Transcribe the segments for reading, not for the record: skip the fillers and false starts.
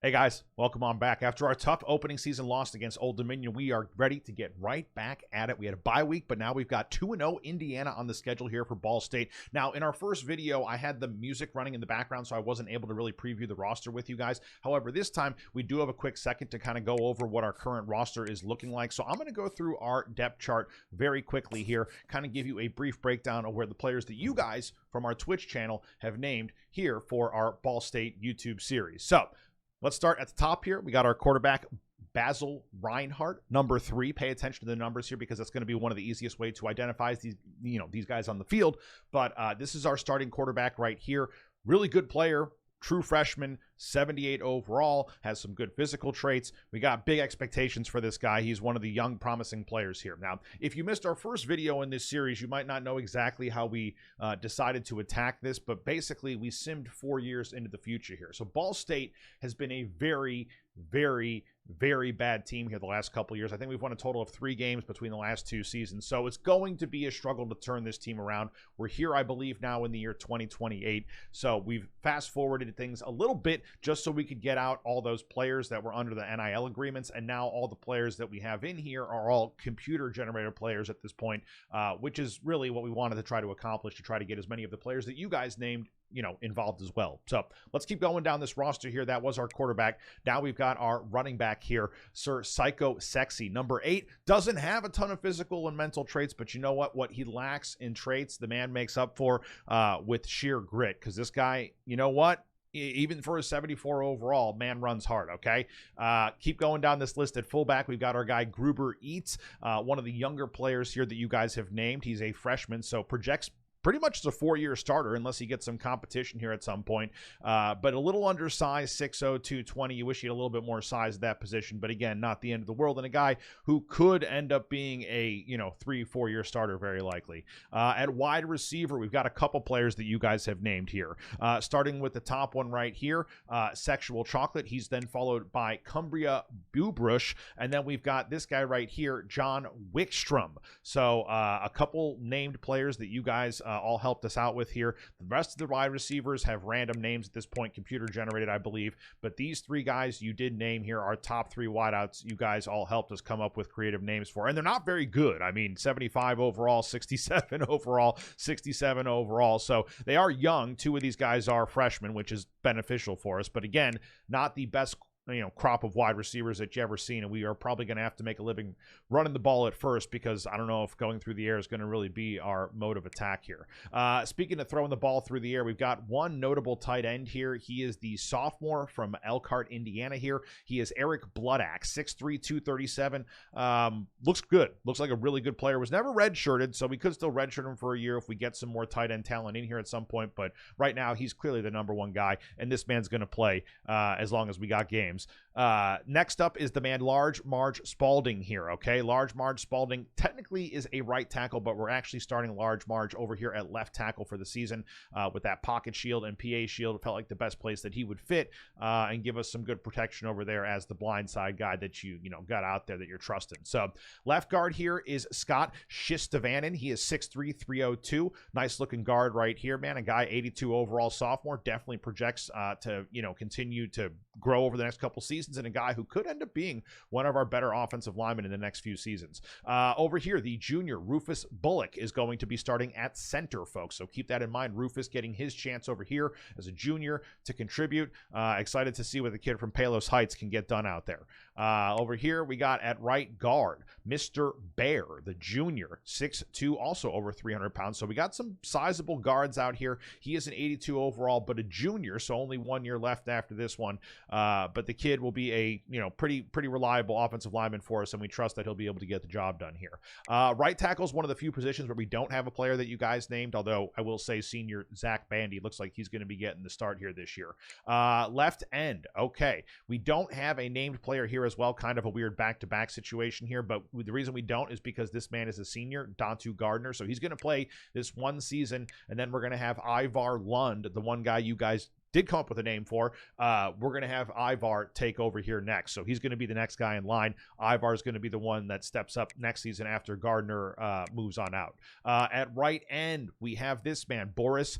Hey guys, welcome on back. After our tough opening season loss against Old Dominion, we are ready to get right back at it. We had a bye week, but now we've got 2-0 Indiana on the schedule here for Ball State. Now, in our first video, I had the music running in the background, so I wasn't able to really preview the roster with you guys. However, this time, we do have a quick second to kind of go over what our current roster is looking like. So I'm going to go through our depth chart very quickly here, kind of give you a brief breakdown of where the players that you guys from our Twitch channel have named here for our Ball State YouTube series. So let's start at the top here. We got our quarterback, 𝙀𝘼 𝙎𝙤𝙎𝙧𝙩𝙨. Number 3. Pay attention to the numbers here because that's going to be one of the easiest way to identify these guys on the field. But this is our starting quarterback right here. Really good player. True freshman, 78 overall, has some good physical traits. We got big expectations for this guy. He's one of the young, promising players here. Now, if you missed our first video in this series, you might not know exactly how we decided to attack this, but basically we simmed 4 years into the future here. So Ball State has been a very, very bad team here the last couple of years. I think we've won a total of 3 games between the last 2 seasons. So it's going to be a struggle to turn this team around. We're here, I believe, now in the year 2028. So we've fast forwarded things a little bit just so we could get out all those players that were under the NIL agreements. And now all the players that we have in here are all computer generated players at this point, which is really what we wanted to try to accomplish, to try to get as many of the players that you guys named involved as well. So let's keep going down this roster here. That was our quarterback. Now we've got our running back here, Sir Psycho Sexy. Number 8 doesn't have a ton of physical and mental traits, but you know what he lacks in traits, the man makes up for with sheer grit. Because this guy, you know what? Even for a 74 overall, man runs hard, okay? Keep going down this list at fullback. We've got our guy 𝙀𝘼 𝙎𝙤𝙎𝙧𝙩𝙯, one of the younger players here that you guys have named. He's a freshman, so projects pretty much as a 4-year starter unless he gets some competition here at some point. But a little undersized, 6'0", 220. You wish he had a little bit more size at that position, but again, not the end of the world. And a guy who could end up being a 3-4-year starter, very likely. At wide receiver, we've got a couple players that you guys have named here. Starting with the top one right here, Sexual Chocolate. He's then followed by 𝙀𝘼 𝙎𝙬𝙎𝙧𝙩𝙀. And then we've got this guy right here, John Wickstrom. So a couple named players that you guys all helped us out with here. The rest of the wide receivers have random names at this point, computer generated, I believe. But these 3 guys you did name here are top 3 wideouts. You guys all helped us come up with creative names for, and they're not very good. I mean, 75 overall, 67 overall, 67 overall. So they are young. 2 of these guys are freshmen, which is beneficial for us. But again, not the best crop of wide receivers that you ever seen, and we are probably going to have to make a living running the ball at first, because I don't know if going through the air is going to really be our mode of attack here. Speaking of throwing the ball through the air, we've got one notable tight end here. He is the sophomore from Elkhart, Indiana here. He is Eric Bloodaxe, 6'3", 237. Looks good. Looks like a really good player. Was never redshirted, so we could still redshirt him for a year if we get some more tight end talent in here at some point, but right now he's clearly the #1 guy, and this man's going to play as long as we got games. Next up is the man Large Marge Spalding here, okay? Large Marge Spalding technically is a right tackle, but we're actually starting Large Marge over here at left tackle for the season with that pocket shield and PA shield. It felt like the best place that he would fit and give us some good protection over there as the blindside guy that you got out there that you're trusting. So left guard here is Scott Shistavanen. He is 6'3", 302. Nice looking guard right here, man. A guy 82 overall sophomore, definitely projects to continue to grow over the next couple seasons, and a guy who could end up being one of our better offensive linemen in the next few seasons. Over here, the junior Rufus Bullock is going to be starting at center, folks. So keep that in mind. Rufus getting his chance over here as a junior to contribute. Excited to see what the kid from Palos Heights can get done out there. Over here, we got at right guard, Mr. Bear, the junior, 6'2", also over 300 pounds. So we got some sizable guards out here. He is an 82 overall, but a junior, so only 1 year left after this one. But the kid will be a pretty reliable offensive lineman for us, and we trust that he'll be able to get the job done here. Right tackle is one of the few positions where we don't have a player that you guys named, although I will say senior Zach Bandy looks like he's going to be getting the start here this year. Left end, okay. We don't have a named player here as well, kind of a weird back-to-back situation here, but the reason we don't is because this man is a senior, Dontu Gardner, so he's going to play this one season, and then we're going to have Ivar Lund, the one guy you guys did come up with a name for. We're going to have Ivar take over here next. So he's going to be the next guy in line. Ivar is going to be the one that steps up next season after Gardner moves on out. At right end, we have this man, Boris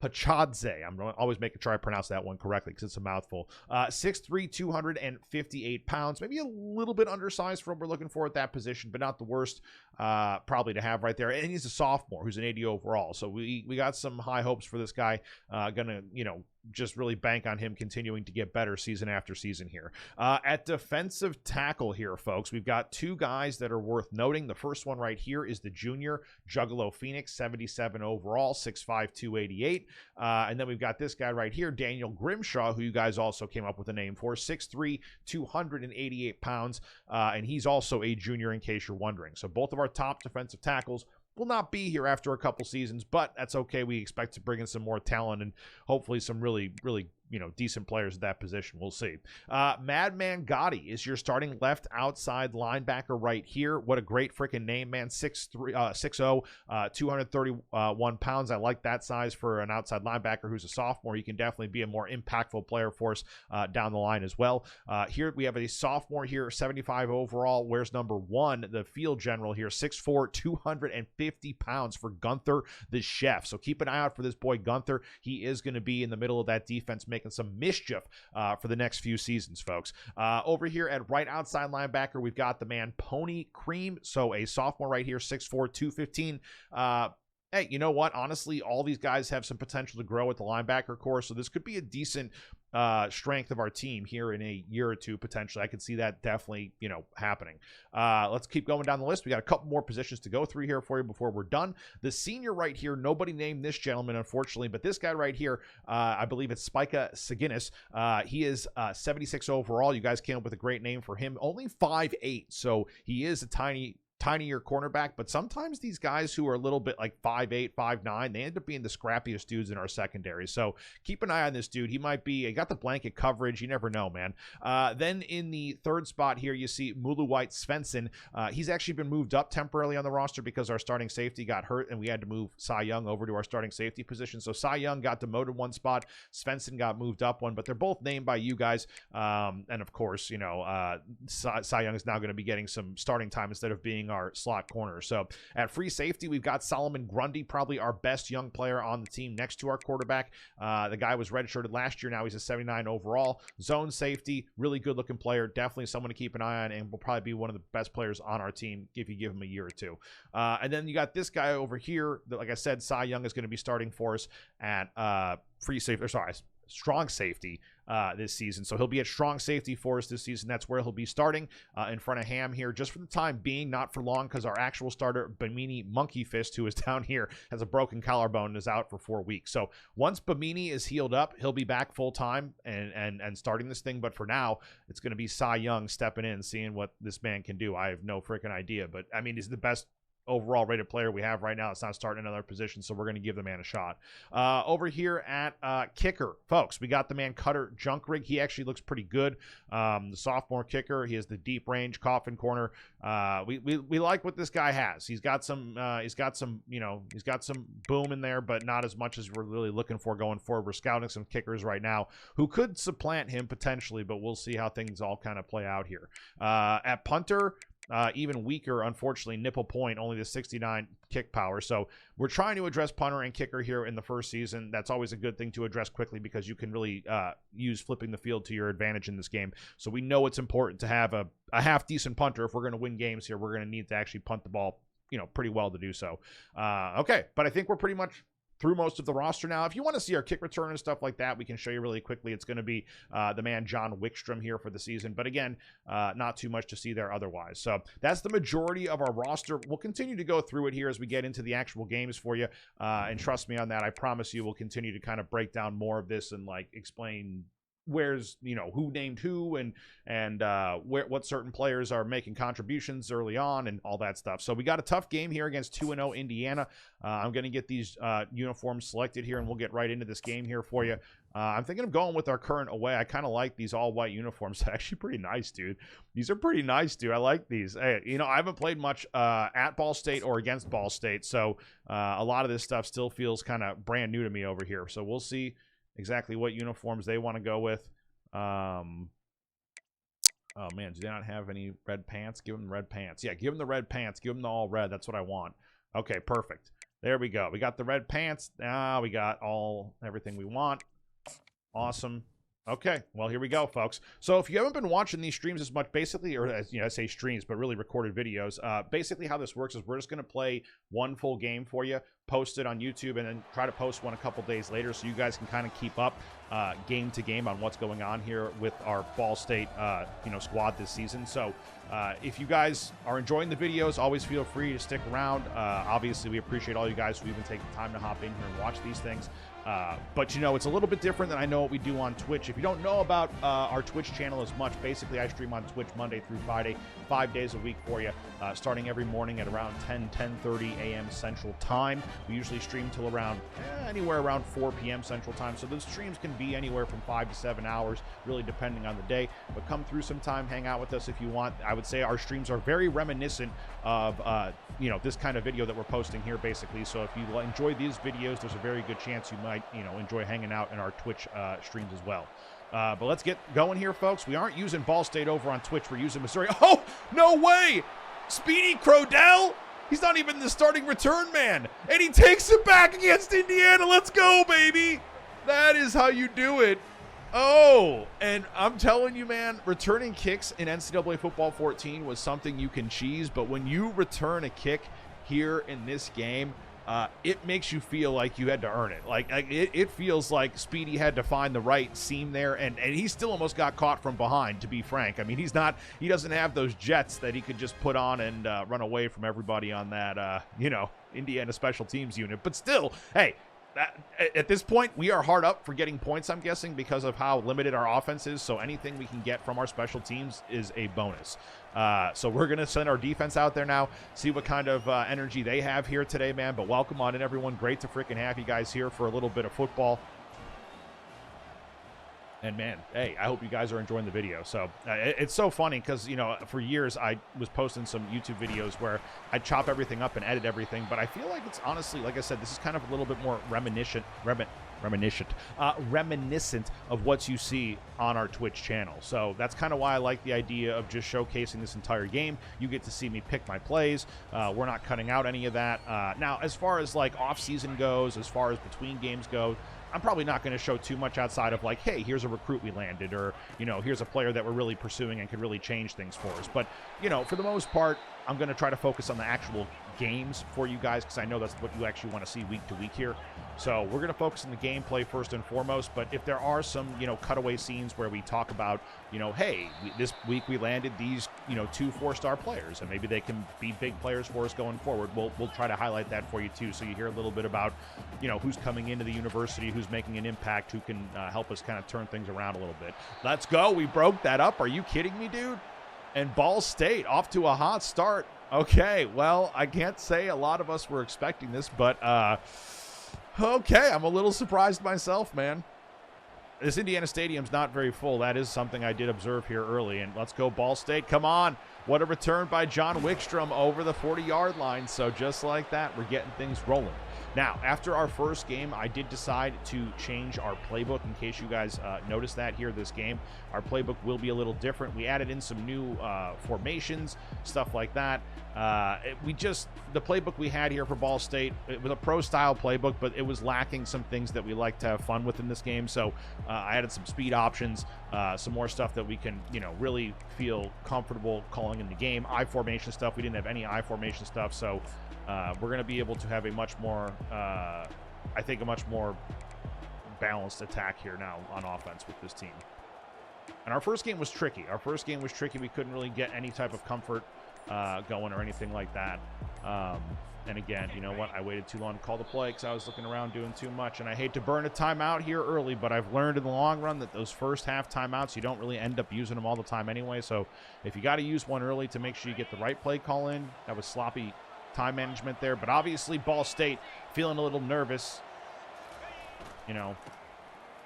𝙀𝘼 I'm always making sure I pronounce that one correctly because it's a mouthful. 6'3", 258 pounds. Maybe a little bit undersized for what we're looking for at that position, but not the worst probably to have right there. And he's a sophomore who's an 80 overall. So we got some high hopes for this guy. Gonna, you know, just really bank on him continuing to get better season after season here. At defensive tackle here, folks, we've got two guys that are worth noting. The first one right here is the junior Juggalo Phoenix, 77 overall, 6'5", 288. And then we've got this guy right here, Daniel Grimshaw, who you guys also came up with a name for, 6'3", 288 pounds. And he's also a junior in case you're wondering. So both of our top defensive tackles will not be here after a couple seasons, but that's okay. We expect to bring in some more talent and hopefully some really, really, you know, decent players at that position. We'll see. Madman Gotti is your starting left outside linebacker right here. What a great freaking name, man. 6'0", 231 pounds. I like that size for an outside linebacker who's a sophomore. You can definitely be a more impactful player for us down the line as well. Here we have a sophomore here, 75 overall. Where's number 1? The field general here, 6'4", 250 pounds for Gunther the Chef. So keep an eye out for this boy Gunther. He is going to be in the middle of that defense making some mischief for the next few seasons, folks. Over here at right outside linebacker, we've got the man Pony Cream. So a sophomore right here, 6'4", 215. Hey, you know what? Honestly, all these guys have some potential to grow at the linebacker core, so this could be a decent strength of our team here in a year or two, potentially. I could see that definitely, you know, happening. Let's keep going down the list. We got a couple more positions to go through here for you before we're done. The senior right here, nobody named this gentleman, unfortunately, but this guy right here, I believe it's 𝙀𝘼 𝙎𝙤𝙧𝙩𝙨. He is 76 overall. You guys came up with a great name for him. Only 5'8", so he is a tinier cornerback, but sometimes these guys who are a little bit like 5'8", 5'9", they end up being the scrappiest dudes in our secondary. So keep an eye on this dude. He might be, he got the blanket coverage. You never know, man. Then in the third spot here, you see 𝙀𝘼 𝙎𝙤𝙧𝙩𝙀. He's actually been moved up temporarily on the roster because our starting safety got hurt and we had to move Cy Young over to our starting safety position. So Cy Young got demoted one spot. Svensson got moved up one, but they're both named by you guys. And of course, you know, Cy Young is now going to be getting some starting time instead of being our slot corner. So at free safety, we've got Solomon Grundy, probably our best young player on the team next to our quarterback. The guy was redshirted last year. Now he's a 79 overall. Zone safety, really good looking player. Definitely someone to keep an eye on and will probably be one of the best players on our team if you give him a year or two. And then you got this guy over here that, like I said, Cy Young is going to be starting for us at free safety, or sorry, strong safety this season. So he'll be at strong safety for us this season. That's where he'll be starting in front of Ham here just for the time being, not for long, because our actual starter, Bimini Monkey Fist, who is down here, has a broken collarbone and is out for 4 weeks. So once Bimini is healed up, he'll be back full time and starting this thing. But for now, it's going to be Cy Young stepping in, seeing what this man can do. I have no freaking idea, but I mean, he's the best overall rated player we have right now. It's not starting another position, so we're going to give the man a shot. Over here at kicker, folks, we got the man Cutter Junkrig. He actually looks pretty good. The sophomore kicker. He has the deep range coffin corner. We like what this guy has. He's got some you know, he's got some boom in there, but not as much as we're really looking for going forward. We're scouting some kickers right now who could supplant him potentially, but we'll see how things all kind of play out here. At punter, even weaker, unfortunately, nipple point, only the 69 kick power. So we're trying to address punter and kicker here in the first season. That's always a good thing to address quickly because you can really use flipping the field to your advantage in this game. So we know it's important to have a half decent punter. If we're going to win games here, we're going to need to actually punt the ball, you know, pretty well to do so. Okay, but I think we're pretty much through most of the roster now. If you want to see our kick return and stuff like that, we can show you really quickly. It's going to be the man John Wickstrom here for the season. But again, not too much to see there otherwise. So that's the majority of our roster. We'll continue to go through it here as we get into the actual games for you. And trust me on that. I promise you we'll continue to kind of break down more of this and like explain where's, you know, who named who and what certain players are making contributions early on and all that stuff. So we got a tough game here against 2-0 Indiana. I'm going to get these uniforms selected here and we'll get right into this game here for you. I'm thinking of going with our current away. I kind of like these all-white uniforms. They're actually pretty nice, dude. These are pretty nice, dude. I like these. Hey, you know, I haven't played much at Ball State or against Ball State, so a lot of this stuff still feels kind of brand new to me over here. So we'll see exactly what uniforms they want to go with. Oh man, do they not have any red pants? Give them red pants. Yeah, give them the red pants. Give them the all red. That's what I want. Okay, perfect. There we go. We got the red pants. Now we got everything we want. Awesome. Okay, well, here we go, folks. So if you haven't been watching these streams as much, basically, or I say streams, but really recorded videos, basically how this works is we're just going to play one full game for you, post it on YouTube, and then try to post one a couple days later so you guys can kind of keep up game to game on what's going on here with our Ball State, squad this season. So if you guys are enjoying the videos, always feel free to stick around. Obviously, we appreciate all you guys who even take the time to hop in here and watch these things. But it's a little bit different than I know what we do on Twitch. If you don't know about our Twitch channel as much, basically I stream on Twitch Monday through Friday, 5 days a week for you, starting every morning at around 10:30 a.m. Central Time. We usually stream till around anywhere around 4 p.m. Central Time. So those streams can be anywhere from 5 to 7 hours, really depending on the day. But come through sometime, hang out with us if you want. I would say our streams are very reminiscent of this kind of video that we're posting here, basically. So if you enjoy these videos, there's a very good chance you might enjoy hanging out in our Twitch streams as well. But let's get going here, folks. We aren't using Ball State over on Twitch. We're using Missouri. Oh, no way! Speedy Crodell? He's not even the starting return man. And he takes it back against Indiana. Let's go, baby. That is how you do it. Oh, and I'm telling you, man, returning kicks in NCAA Football 14 was something you can cheese. But when you return a kick here in this game, it makes you feel like you had to earn it. It feels like Speedy had to find the right seam there, and he still almost got caught from behind, to be frank. I mean, he doesn't have those jets that he could just put on and run away from everybody on that, Indiana special teams unit. But still, hey, at this point, we are hard up for getting points, I'm guessing, because of how limited our offense is. So anything we can get from our special teams is a bonus. So we're going to send our defense out there now, see what kind of energy they have here today, man. But welcome on in, everyone. Great to freaking have you guys here for a little bit of football. And, man, hey, I hope you guys are enjoying the video. So it's so funny because, for years I was posting some YouTube videos where I chop everything up and edit everything. But I feel like it's honestly, like I said, this is kind of a little bit more reminiscent of what you see on our Twitch channel. So that's kind of why I like the idea of just showcasing this entire game. You get to see me pick my plays. We're not cutting out any of that. Now, as far as like off season goes, as far as between games go, I'm probably not going to show too much outside of like, hey, here's a recruit we landed, or, here's a player that we're really pursuing and could really change things for us. But, for the most part, I'm going to try to focus on the actual games for you guys because I know that's what you actually want to see week to week here. So we're going to focus on the gameplay first and foremost. But if there are some, cutaway scenes where we talk about, hey, this week we landed these, 2 4-star players, and maybe they can be big players for us going forward, we'll try to highlight that for you too. So you hear a little bit about, who's coming into the university, who's making an impact, who can help us kind of turn things around a little bit. Let's go. We broke that up. Are you kidding me, dude? And Ball State off to a hot start. Okay, well, I can't say a lot of us were expecting this, but okay, I'm a little surprised myself, man. This Indiana Stadium's not very full. That is something I did observe here early. And let's go Ball State. Come on. What a return by John Wickstrom over the 40-yard line. So just like that, we're getting things rolling. Now, after our first game, I did decide to change our playbook. In case you guys noticed that here this game, our playbook will be a little different. We added in some new formations, stuff like that. The playbook we had here for Ball State, it was a pro-style playbook, but it was lacking some things that we like to have fun with in this game. So I added some speed options, some more stuff that we can, really feel comfortable calling in the game. I formation stuff, we didn't have any I formation stuff, so we're going to be able to have a much more, I think, a much more balanced attack here now on offense with this team. And our first game was tricky. We couldn't really get any type of comfort going or anything like that. And again, you know what? I waited too long to call the play because I was looking around doing too much. And I hate to burn a timeout here early, but I've learned in the long run that those first half timeouts, you don't really end up using them all the time anyway. So if you got to use one early to make sure you get the right play call in, that was sloppy time management there. But obviously Ball State feeling a little nervous,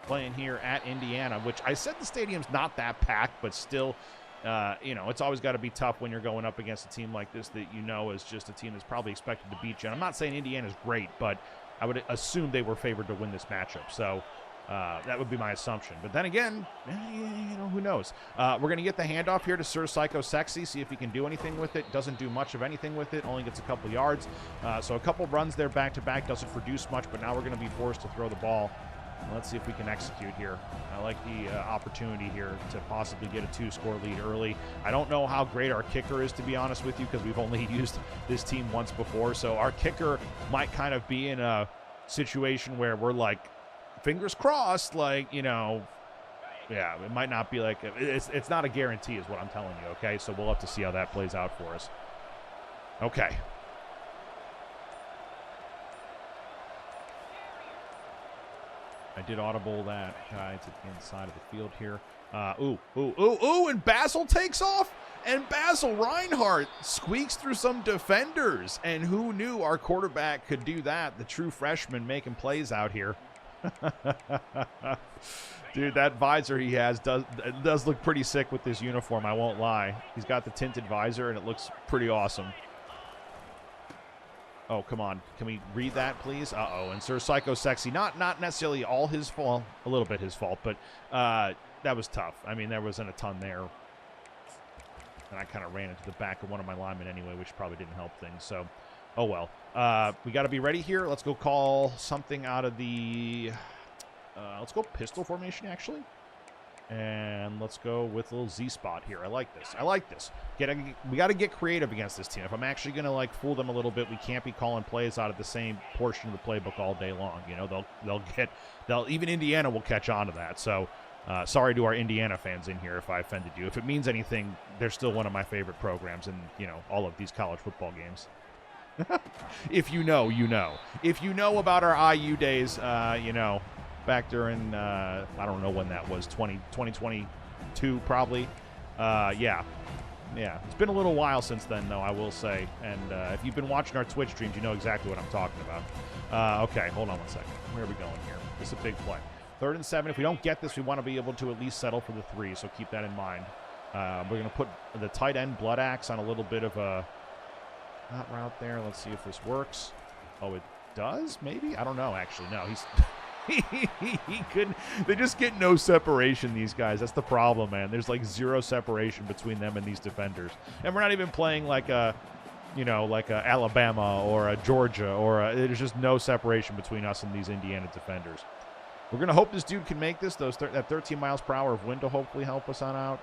playing here at Indiana, which I said the stadium's not that packed, but still, it's always got to be tough when you're going up against a team like this that is just a team that's probably expected to beat you. And I'm not saying Indiana's great, but I would assume they were favored to win this matchup. So That would be my assumption. But then again, you know, who knows? We're going to get the handoff here to 𝙀𝘼 see if he can do anything with it. Doesn't do much of anything with it. Only gets a couple yards. So a couple runs there back-to-back. Doesn't produce much, but now we're going to be forced to throw the ball. Let's see if we can execute here. I like the opportunity here to possibly get a 2-score lead early. I don't know how great our kicker is, to be honest with you, because we've only used this team once before. So our kicker might kind of be in a situation where we're like, fingers crossed, like, you know, yeah, it might not be like, it's not a guarantee is what I'm telling you, okay? So we'll have to see how that plays out for us. Okay. I did audible that guy to the inside of the field here. And Basil takes off, and Basil Reinhardt squeaks through some defenders, and who knew our quarterback could do that? The true freshman making plays out here. Dude, that visor he has does look pretty sick with this uniform, I won't lie. He's got the tinted visor, and it looks pretty awesome. Oh, come on. Can we read that, please? Uh-oh. And 𝙀𝘼 not necessarily all his fault, a little bit his fault, but that was tough. I mean, there wasn't a ton there. And I kind of ran into the back of one of my linemen anyway, which probably didn't help things. So, oh well. We got to be ready here. Let's go call something out of the... let's go pistol formation, actually. And let's go with a little Z spot here. I like this. I like this. We got to get creative against this team. If I'm actually going to like fool them a little bit, we can't be calling plays out of the same portion of the playbook all day long. You know, they'll even Indiana will catch on to that. So sorry to our Indiana fans in here if I offended you. If it means anything, they're still one of my favorite programs in, you know, all of these college football games. If you know, you know. If you know about our IU days, you know, back during, I don't know when that was, 2022 probably. Yeah. It's been a little while since then, though, I will say. And if you've been watching our Twitch streams, you know exactly what I'm talking about. Okay, hold on one second. Where are we going here? This is a big play. 3rd and 7. If we don't get this, we want to be able to at least settle for the 3, so keep that in mind. We're going to put the tight end Blood Axe on a little bit of a hot route there. Let's see if this works. Oh, it does? Maybe? I don't know, actually. No, he's... he couldn't. They just get no separation, these guys. That's the problem, man. There's like 0 separation between them and these defenders. And we're not even playing like a, you know, like a Alabama or a Georgia or there's just no separation between us and these Indiana defenders. We're going to hope this dude can make this. That 13 miles per hour of wind to hopefully help us on out.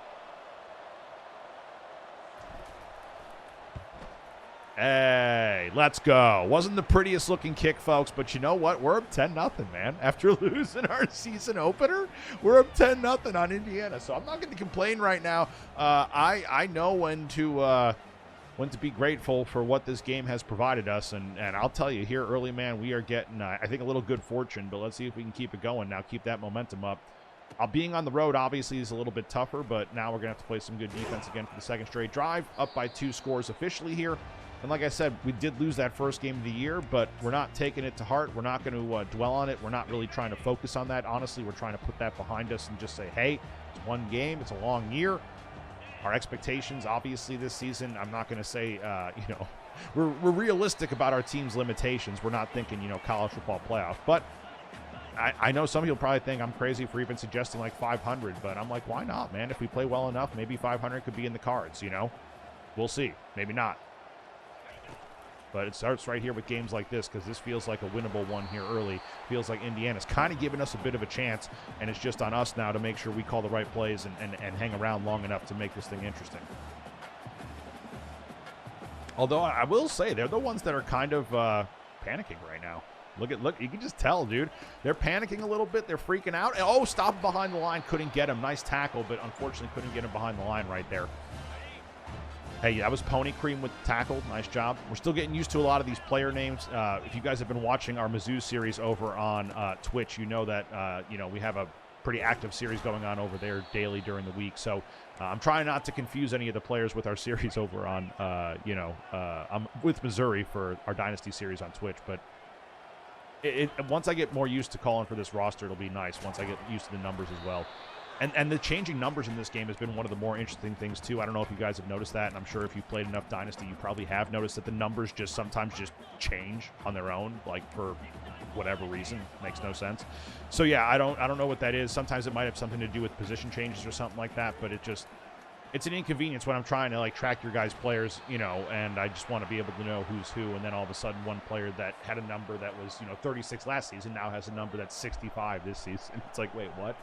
Hey, let's go. Wasn't the prettiest looking kick, folks, but you know what? We're up 10-0, man. After losing our season opener, we're up 10-0 on Indiana. So I'm not going to complain right now. I know when to be grateful for what this game has provided us, and I'll tell you here early, man, we are getting I think a little good fortune, but let's see if we can keep it going now, keep that momentum up. Being on the road obviously is a little bit tougher, but now we're going to have to play some good defense again for the 2nd straight drive, up by 2 scores officially here. And like I said, we did lose that first game of the year, but we're not taking it to heart. We're not going to dwell on it. We're not really trying to focus on that. Honestly, we're trying to put that behind us and just say, hey, it's one game. It's a long year. Our expectations, obviously, this season, I'm not going to say, you know, we're realistic about our team's limitations. We're not thinking, you know, college football playoff. But I know some people probably think I'm crazy for even suggesting like 500, but I'm like, why not, man? If we play well enough, maybe 500 could be in the cards, you know? We'll see. Maybe not. But it starts right here with games like this because this feels like a winnable one here early. Feels like Indiana's kind of giving us a bit of a chance, and it's just on us now to make sure we call the right plays and hang around long enough to make this thing interesting. Although I will say they're the ones that are kind of panicking right now. Look, you can just tell, dude. They're panicking a little bit. They're freaking out. Oh, stop behind the line. Couldn't get him. Nice tackle, but unfortunately couldn't get him behind the line right there. Hey, that was Pony Cream with the tackle. Nice job. We're still getting used to a lot of these player names. If you guys have been watching our Mizzou series over on Twitch, you know that you know, we have a pretty active series going on over there daily during the week. So I'm trying not to confuse any of the players with our series over on, you know, I'm with Missouri for our Dynasty series on Twitch. But once I get more used to calling for this roster, it'll be nice once I get used to the numbers as well. And the changing numbers in this game has been one of the more interesting things, too. I don't know if you guys have noticed that, and I'm sure if you've played enough Dynasty, you probably have noticed that the numbers just sometimes just change on their own, like for whatever reason. Makes no sense. So yeah, I don't know what that is. Sometimes it might have something to do with position changes or something like that, but it's an inconvenience when I'm trying to like track your guys' players, you know, and I just want to be able to know who's who, and then all of a sudden one player that had a number that was, you know, 36 last season now has a number that's 65 this season. It's like, wait, what?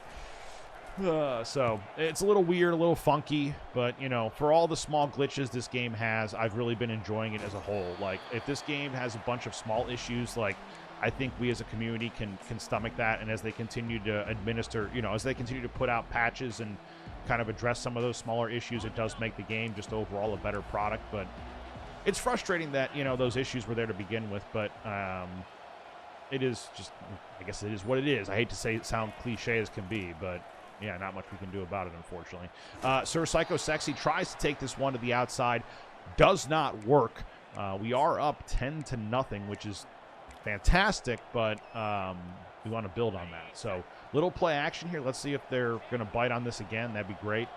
So it's a little weird, a little funky, but, you know, for all the small glitches this game has, I've really been enjoying it as a whole. Like, if this game has a bunch of small issues, like, I think we as a community can stomach that, and as they continue to administer, you know, as they continue to put out patches and kind of address some of those smaller issues, it does make the game just overall a better product. But it's frustrating that, you know, those issues were there to begin with, but it is just, I guess it is what it is. I hate to say it sound cliche as can be, but yeah, not much we can do about it, unfortunately. Sir Psycho Sexy tries to take this one to the outside. Does not work. We are up 10-0, which is fantastic, but we want to build on that. So little play action here. Let's see if they're going to bite on this again. That'd be great.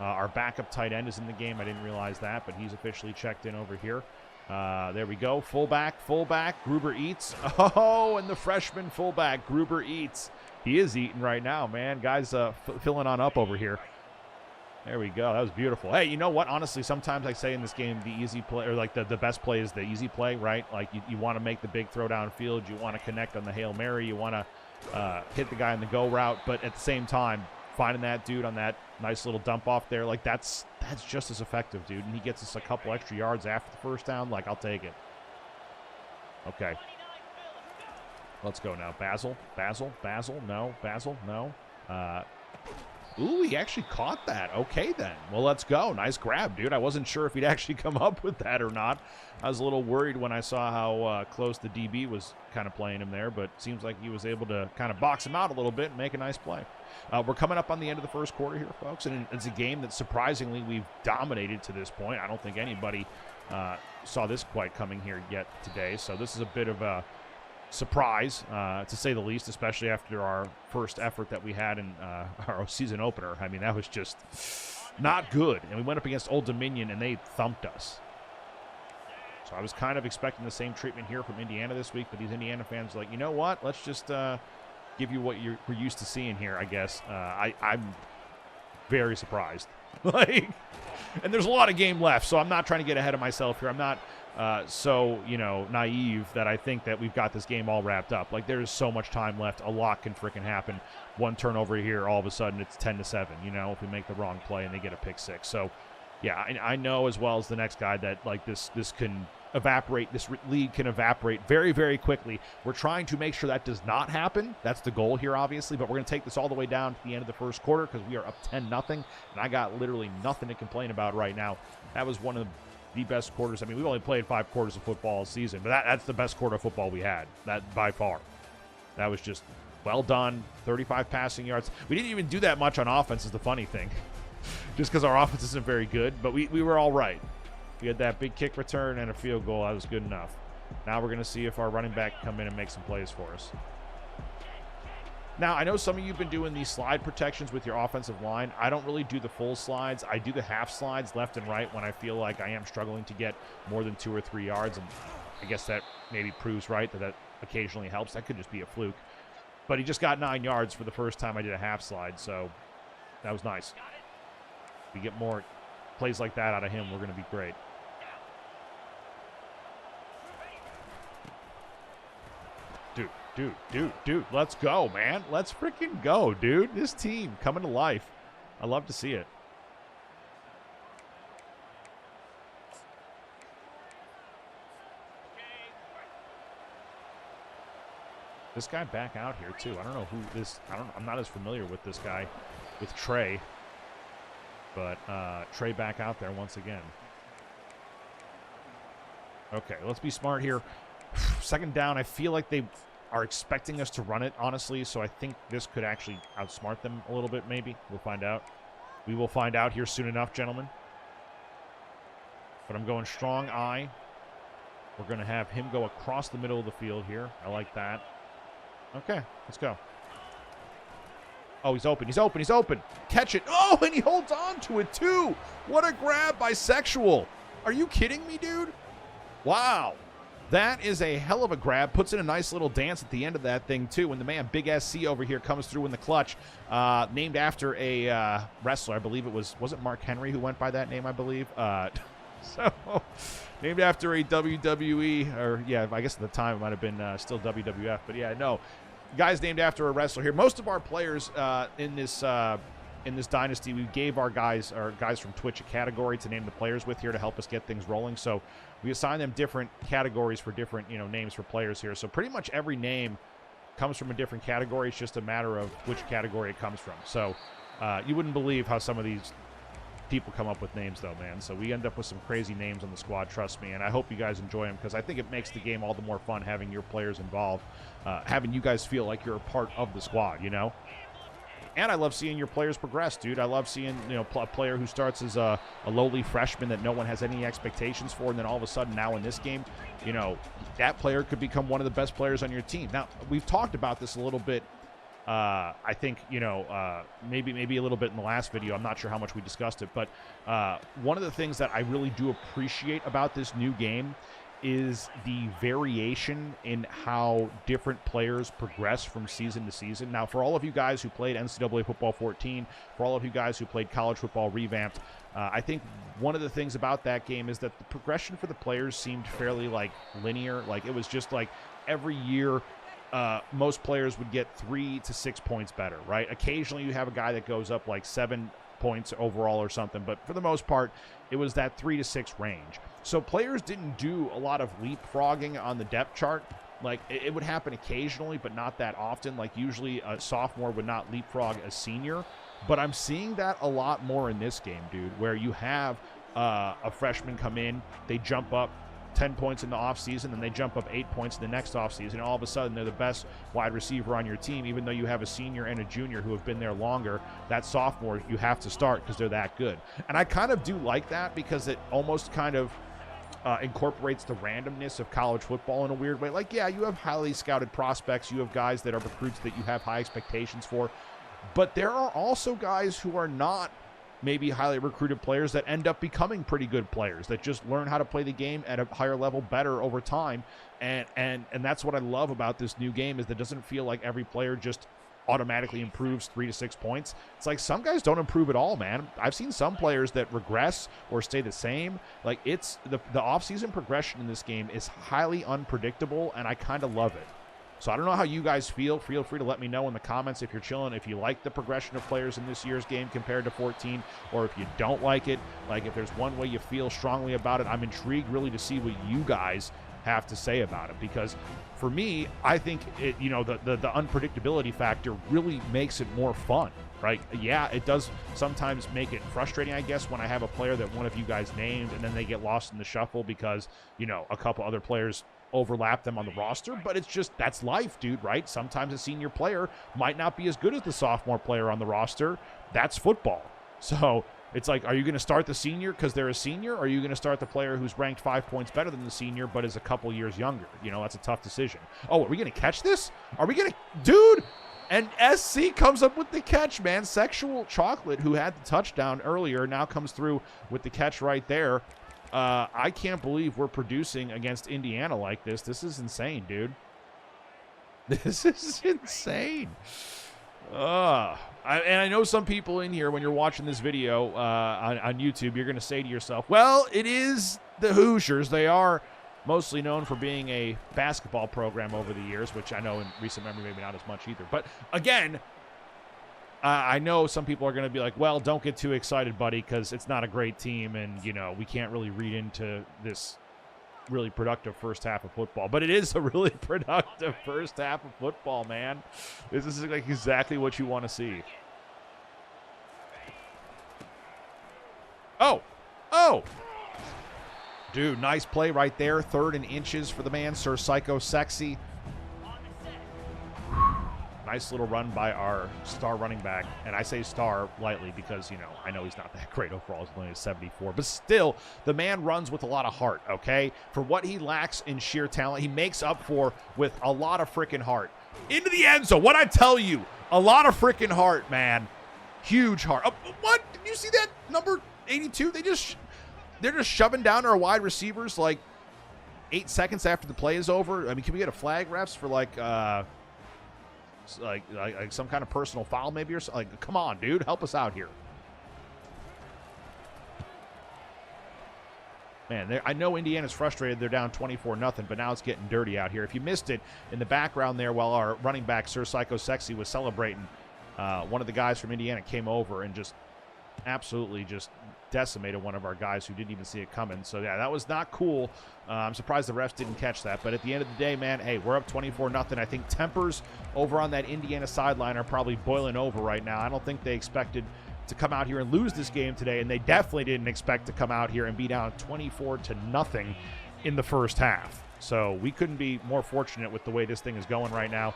Our backup tight end is in the game. I didn't realize that, but he's officially checked in over here. There we go. Fullback. Gruber eats. Oh, and the freshman fullback, Gruber eats. He is eating right now, man. Guys filling on up over here. There we go. That was beautiful. Hey, you know what? Honestly, sometimes I say in this game the easy play, or like the best play is the easy play, right? Like you want to make the big throw downfield. You want to connect on the Hail Mary. You want to hit the guy in the go route. But at the same time, finding that dude on that nice little dump off there, like that's just as effective, dude. And he gets us a couple extra yards after the first down. Like, I'll take it. Okay. Let's go now. Basil. No. Ooh, he actually caught that. Okay, then. Well, let's go. Nice grab, dude. I wasn't sure if he'd actually come up with that or not. I was a little worried when I saw how close the DB was kind of playing him there, but seems like he was able to kind of box him out a little bit and make a nice play. We're coming up on the end of the first quarter here, folks, and it's a game that surprisingly we've dominated to this point. I don't think anybody saw this quite coming here yet today, so this is a bit of a surprise, to say the least, especially after our first effort that we had in our season opener. I mean, that was just not good. And we went up against Old Dominion, and they thumped us. So I was kind of expecting the same treatment here from Indiana this week, but these Indiana fans are like, you know what? Let's just give you what we're used to seeing here, I guess. I'm very surprised. And there's a lot of game left, so I'm not trying to get ahead of myself here. I'm not so, you know, naive that I think that we've got this game all wrapped up. Like, there's so much time left. A lot can freaking happen. One turnover here, all of a sudden it's 10-7, you know, if we make the wrong play and they get a pick six. So, yeah, I know as well as the next guy that, like, this can evaporate. This lead can evaporate very, very quickly. We're trying to make sure that does not happen. That's the goal here, obviously, but we're going to take this all the way down to the end of the first quarter because we are up 10-0, and I got literally nothing to complain about right now. That was one of the best quarters. I mean, we've only played 5 quarters of football all season, but that's the best quarter of football we had. That by far. That was just well done. 35 passing yards. We didn't even do that much on offense is the funny thing. Just because our offense isn't very good, but we were all right. We had that big kick return and a field goal. That was good enough. Now we're going to see if our running back can come in and make some plays for us. Now, I know some of you have been doing these slide protections with your offensive line. I don't really do the full slides. I do the half slides left and right when I feel like I am struggling to get more than 2 or 3 yards. And I guess that maybe proves right that occasionally helps. That could just be a fluke. But he just got 9 yards for the first time I did a half slide, so that was nice. If we get more plays like that out of him, we're going to be great. Dude, let's go, man. Let's freaking go, dude. This team coming to life. I love to see it. This guy back out here, too. I don't know who this... I'm not as familiar with this guy, with Trey. But Trey back out there once again. Okay, let's be smart here. Second down, I feel like they are expecting us to run it, honestly, so I think this could actually outsmart them a little bit, maybe. We'll find out. We will find out here soon enough, gentlemen. But I'm going strong I. We're going to have him go across the middle of the field here. I like that. Okay, let's go. Oh, he's open. Catch it. Oh, and he holds on to it, too. What a grab by Sexual. Are you kidding me, dude? Wow. That is a hell of a grab. Puts in a nice little dance at the end of that thing, too, when the man Big SC over here comes through in the clutch. Named after a wrestler. I believe was it Mark Henry who went by that name, I believe? So, named after a WWE, or yeah, I guess at the time it might have been still WWF. But yeah, no. Guys named after a wrestler here. Most of our players in this dynasty, we gave our guys from Twitch a category to name the players with here to help us get things rolling. So we assign them different categories for different, names for players here. So pretty much every name comes from a different category. It's just a matter of which category it comes from. So you wouldn't believe how some of these people come up with names, though, man. So we end up with some crazy names on the squad, trust me. And I hope you guys enjoy them, because I think it makes the game all the more fun having your players involved, having you guys feel like you're a part of the squad, And I love seeing your players progress, dude. I love seeing, a player who starts as a lowly freshman that no one has any expectations for, and then all of a sudden now in this game, that player could become one of the best players on your team. Now, we've talked about this a little bit. I think, maybe a little bit in the last video. I'm not sure how much we discussed it, but one of the things that I really do appreciate about this new game is the variation in how different players progress from season to season. Now, for all of you guys who played NCAA Football 14, for all of you guys who played College Football Revamped, I think one of the things about that game is that the progression for the players seemed fairly, linear. It was just every year most players would get 3 to 6 points better, right? Occasionally you have a guy that goes up 7 points overall or something, but for the most part, it was that 3 to 6 range. So players didn't do a lot of leapfrogging on the depth chart. It would happen occasionally, but not that often. Usually a sophomore would not leapfrog a senior, but I'm seeing that a lot more in this game, dude, where you have a freshman come in, they jump up 10 points in the offseason, and they jump up 8 points in the next offseason. All of a sudden, they're the best wide receiver on your team, even though you have a senior and a junior who have been there longer. That sophomore, you have to start because they're that good. And I kind of do like that, because it almost kind of incorporates the randomness of college football in a weird way. Yeah, you have highly scouted prospects. You have guys that are recruits that you have high expectations for. But there are also guys who are not maybe highly recruited players that end up becoming pretty good players that just learn how to play the game at a higher level better over time. And that's what I love about this new game, is that it doesn't feel like every player just automatically improves 3 to 6 points. It's some guys don't improve at all, man. I've seen some players that regress or stay the same. It's the offseason progression in this game is highly unpredictable, and I kind of love it. So I don't know how you guys feel. Feel free to let me know in the comments if you're chilling, if you like the progression of players in this year's game compared to 14, or if you don't like it. If there's one way you feel strongly about it, I'm intrigued really to see what you guys have to say about it, because for me, I think it, the unpredictability factor really makes it more fun, right? Yeah, it does sometimes make it frustrating, I guess, when I have a player that one of you guys named and then they get lost in the shuffle because, a couple other players overlap them on the roster, but it's just, that's life, dude, right? Sometimes a senior player might not be as good as the sophomore player on the roster. That's football. So it's are you going to start the senior because they're a senior, or are you going to start the player who's ranked 5 points better than the senior but is a couple years younger? That's a tough decision. Oh, are we going to catch this? Are we going to, dude? And SC comes up with the catch, man. Sexual Chocolate, who had the touchdown earlier, now comes through with the catch right there. I can't believe we're producing against Indiana like this. This is insane, dude. This is insane. I know some people in here, when you're watching this video on YouTube, you're going to say to yourself, well, it is the Hoosiers. They are mostly known for being a basketball program over the years, which I know in recent memory maybe not as much either. But again, I know some people are going to be like, well, don't get too excited, buddy, because it's not a great team, and, we can't really read into this really productive first half of football. But it is a really productive first half of football, man. This is exactly what you want to see. Oh! Dude, nice play right there. 3rd and inches for the man, Sir Psycho Sexy. Nice little run by our star running back. And I say star lightly because, I know he's not that great overall. He's only a 74. But still, the man runs with a lot of heart, okay? For what he lacks in sheer talent, he makes up for with a lot of freaking heart. Into the end zone. What I tell you, a lot of freaking heart, man. Huge heart. Oh, what? Did you see that? Number 82? They're just shoving down our wide receivers 8 seconds after the play is over. I mean, can we get a flag, refs, for like some kind of personal foul maybe or something? Like, come on, dude, help us out here. Man, I know Indiana's frustrated. They're down 24-0, but now it's getting dirty out here. If you missed it, in the background there while our running back, 𝙀𝘼 𝙎𝙥𝙎𝙧𝙩𝙨 was celebrating, one of the guys from Indiana came over and just absolutely just decimated one of our guys who didn't even see it coming. So, yeah, that was not cool. I'm surprised the refs didn't catch that. But at the end of the day, man, hey, we're up 24-0. I think tempers over on that Indiana sideline are probably boiling over right now. I don't think they expected to come out here and lose this game today, and they definitely didn't expect to come out here and be down 24-0 in the first half. So we couldn't be more fortunate with the way this thing is going right now.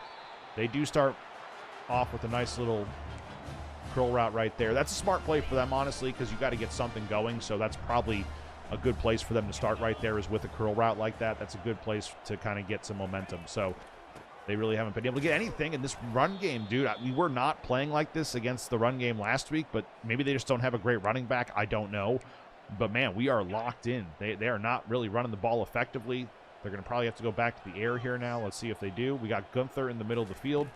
They do start off with a nice little curl route right there. That's a smart play for them, honestly, because you got to get something going. So that's probably a good place for them to start right there, is with a curl route like that. That's a good place to kind of get some momentum. So they really haven't been able to get anything in this run game, dude. We were not playing like this against the run game last week, but maybe they just don't have a great running back. I don't know. But, man, we are locked in. They are not really running the ball effectively. They're going to probably have to go back to the air here now. Let's see if they do. We got Gunther in the middle of the field.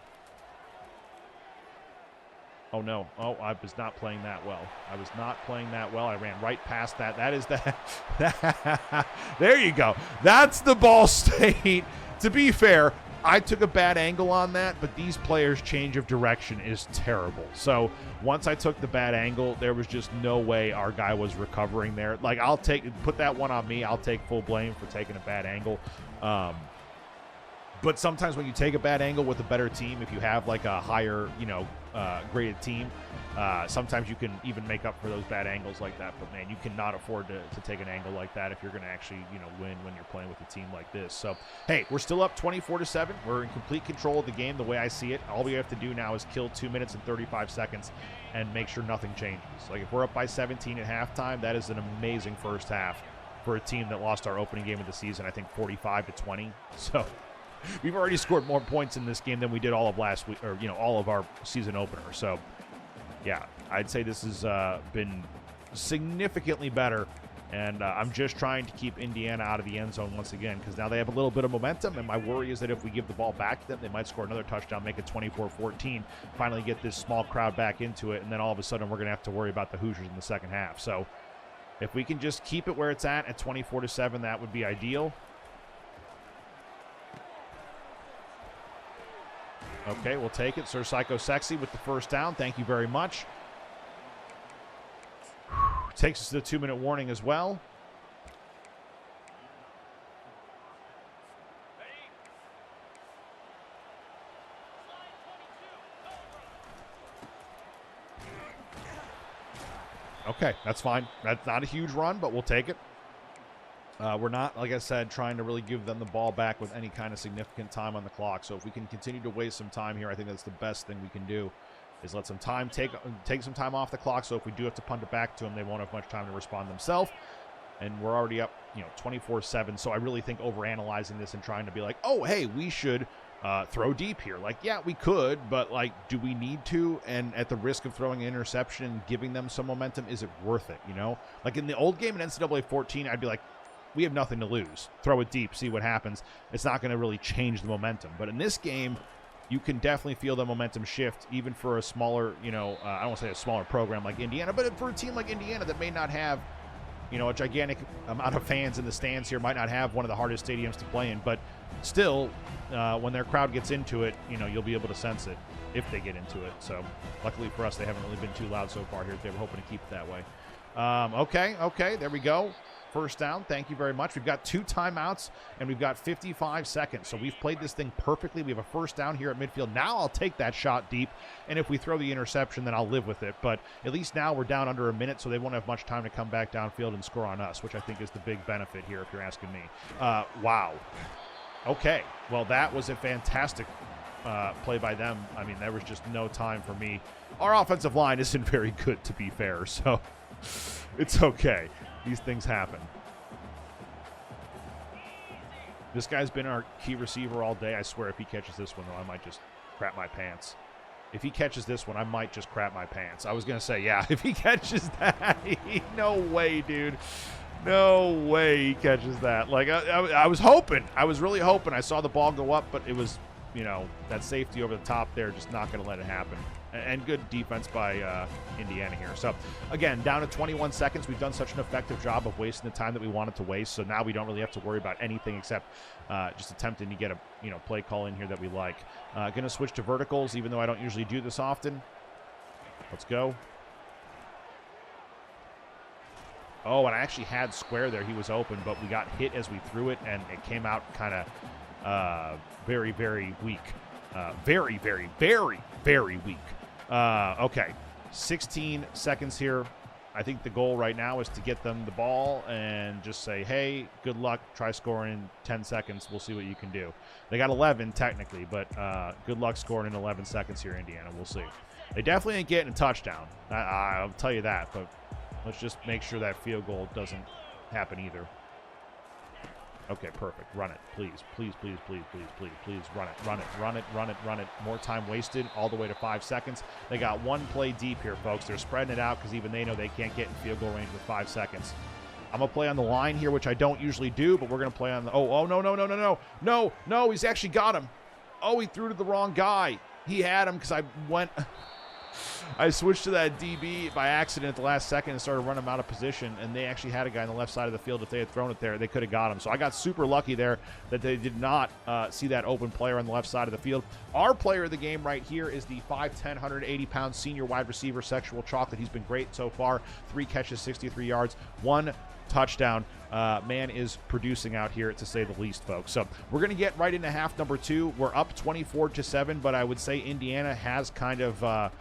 Oh, no. Oh, I was not playing that well. I was not playing that well. I ran right past that. That is that. There you go. That's the Ball State. To be fair, I took a bad angle on that, but these players' change of direction is terrible. So once I took the bad angle, there was just no way our guy was recovering there. Like, put that one on me. I'll take full blame for taking a bad angle. But sometimes when you take a bad angle with a better team, if you have like a higher, graded team, sometimes you can even make up for those bad angles like that. But, man, you cannot afford to take an angle like that if you're going to actually, win when you're playing with a team like this. So, hey, we're still up 24-7. We're in complete control of the game the way I see it. All we have to do now is kill 2 minutes and 35 seconds and make sure nothing changes. Like, if we're up by 17 at halftime, that is an amazing first half for a team that lost our opening game of the season, I think 45-20. So we've already scored more points in this game than we did all of last week, or, all of our season opener. So, yeah, I'd say this has been significantly better. And I'm just trying to keep Indiana out of the end zone once again, because now they have a little bit of momentum. And my worry is that if we give the ball back to them, they might score another touchdown, make it 24-14, finally get this small crowd back into it. And then all of a sudden we're going to have to worry about the Hoosiers in the second half. So if we can just keep it where it's at 24-7, that would be ideal. Okay, we'll take it. 𝙀𝘼 𝙎𝙎𝙎𝙧𝙩 with the first down. Thank you very much. Takes us to the 2-minute warning as well. Okay, that's fine. That's not a huge run, but we'll take it. We're not, like I said, trying to really give them the ball back with any kind of significant time on the clock. So if we can continue to waste some time here, I think that's the best thing we can do, is let some time take some time off the clock. So if we do have to punt it back to them, they won't have much time to respond themselves. And we're already up, 24-7. So I really think overanalyzing this and trying to be like, oh, hey, we should throw deep here. Like, yeah, we could, but, like, do we need to? And at the risk of throwing an interception and giving them some momentum, is it worth it, Like in the old game in NCAA 14, I'd be like, we have nothing to lose. Throw it deep, see what happens. It's not going to really change the momentum. But in this game, you can definitely feel the momentum shift, even for a smaller, I don't want to say a smaller program like Indiana, but for a team like Indiana that may not have, a gigantic amount of fans in the stands here, might not have one of the hardest stadiums to play in. But still, when their crowd gets into it, you'll be able to sense it if they get into it. So luckily for us, they haven't really been too loud so far here. They were hoping to keep it that way. Okay, there we go. First down. Thank you very much. We've got 2 timeouts, and we've got 55 seconds. So we've played this thing perfectly. We have a first down here at midfield. Now I'll take that shot deep, and if we throw the interception, then I'll live with it. But at least now we're down under a minute, so they won't have much time to come back downfield and score on us, which I think is the big benefit here if you're asking me. Wow. Okay. Well, that was a fantastic play by them. I mean, there was just no time for me. Our offensive line isn't very good, to be fair, so it's okay. These things happen. This guy's been our key receiver all day. I swear if he catches this one, though, I might just crap my pants. If he catches this one, I might just crap my pants. I was going to say, yeah, if he catches that, no way, dude. No way he catches that. Like, I was hoping. I was really hoping. I saw the ball go up, but it was, you know, that safety over the top there, just not going to let it happen. And good defense by Indiana here. So, again, down to 21 seconds. We've done such an effective job of wasting the time that we wanted to waste, so now we don't really have to worry about anything except just attempting to get a, you know, play call in here that we like. Going to switch to verticals, even though I don't usually do this often. Let's go. Oh, and I actually had square there. He was open, but we got hit as we threw it, and it came out kind of very, very weak. Very, very, very, very weak. Okay, 16 seconds here. I think the goal right now is to get them the ball and just say, hey, good luck. Try scoring in 10 seconds. We'll see what you can do. They got 11 technically, but good luck scoring in 11 seconds here, Indiana. We'll see. They definitely ain't getting a touchdown. I'll tell you that, but let's just make sure that field goal doesn't happen either. Okay, perfect. Run it. Please, please, please, please, please, please, please. Run it, run it, run it, run it, run it. More time wasted all the way to 5 seconds. They got one play deep here, folks. They're spreading it out because even they know they can't get in field goal range with 5 seconds. I'm going to play on the line here, which I don't usually do, but we're going to play on the... Oh, no, no, no, no, no. No, no, he's actually got him. Oh, he threw to the wrong guy. He had him because I switched to that DB by accident at the last second and started running him out of position, and they actually had a guy on the left side of the field. If they had thrown it there, they could have got him. So I got super lucky there that they did not see that open player on the left side of the field. Our player of the game right here is the 5'10", 180-pound senior wide receiver, Sexual Chocolate. He's been great so far. 3 catches, 63 yards, 1 touchdown. Man is producing out here, to say the least, folks. So we're going to get right into half number 2. We're up 24-7, but I would say Indiana has kind of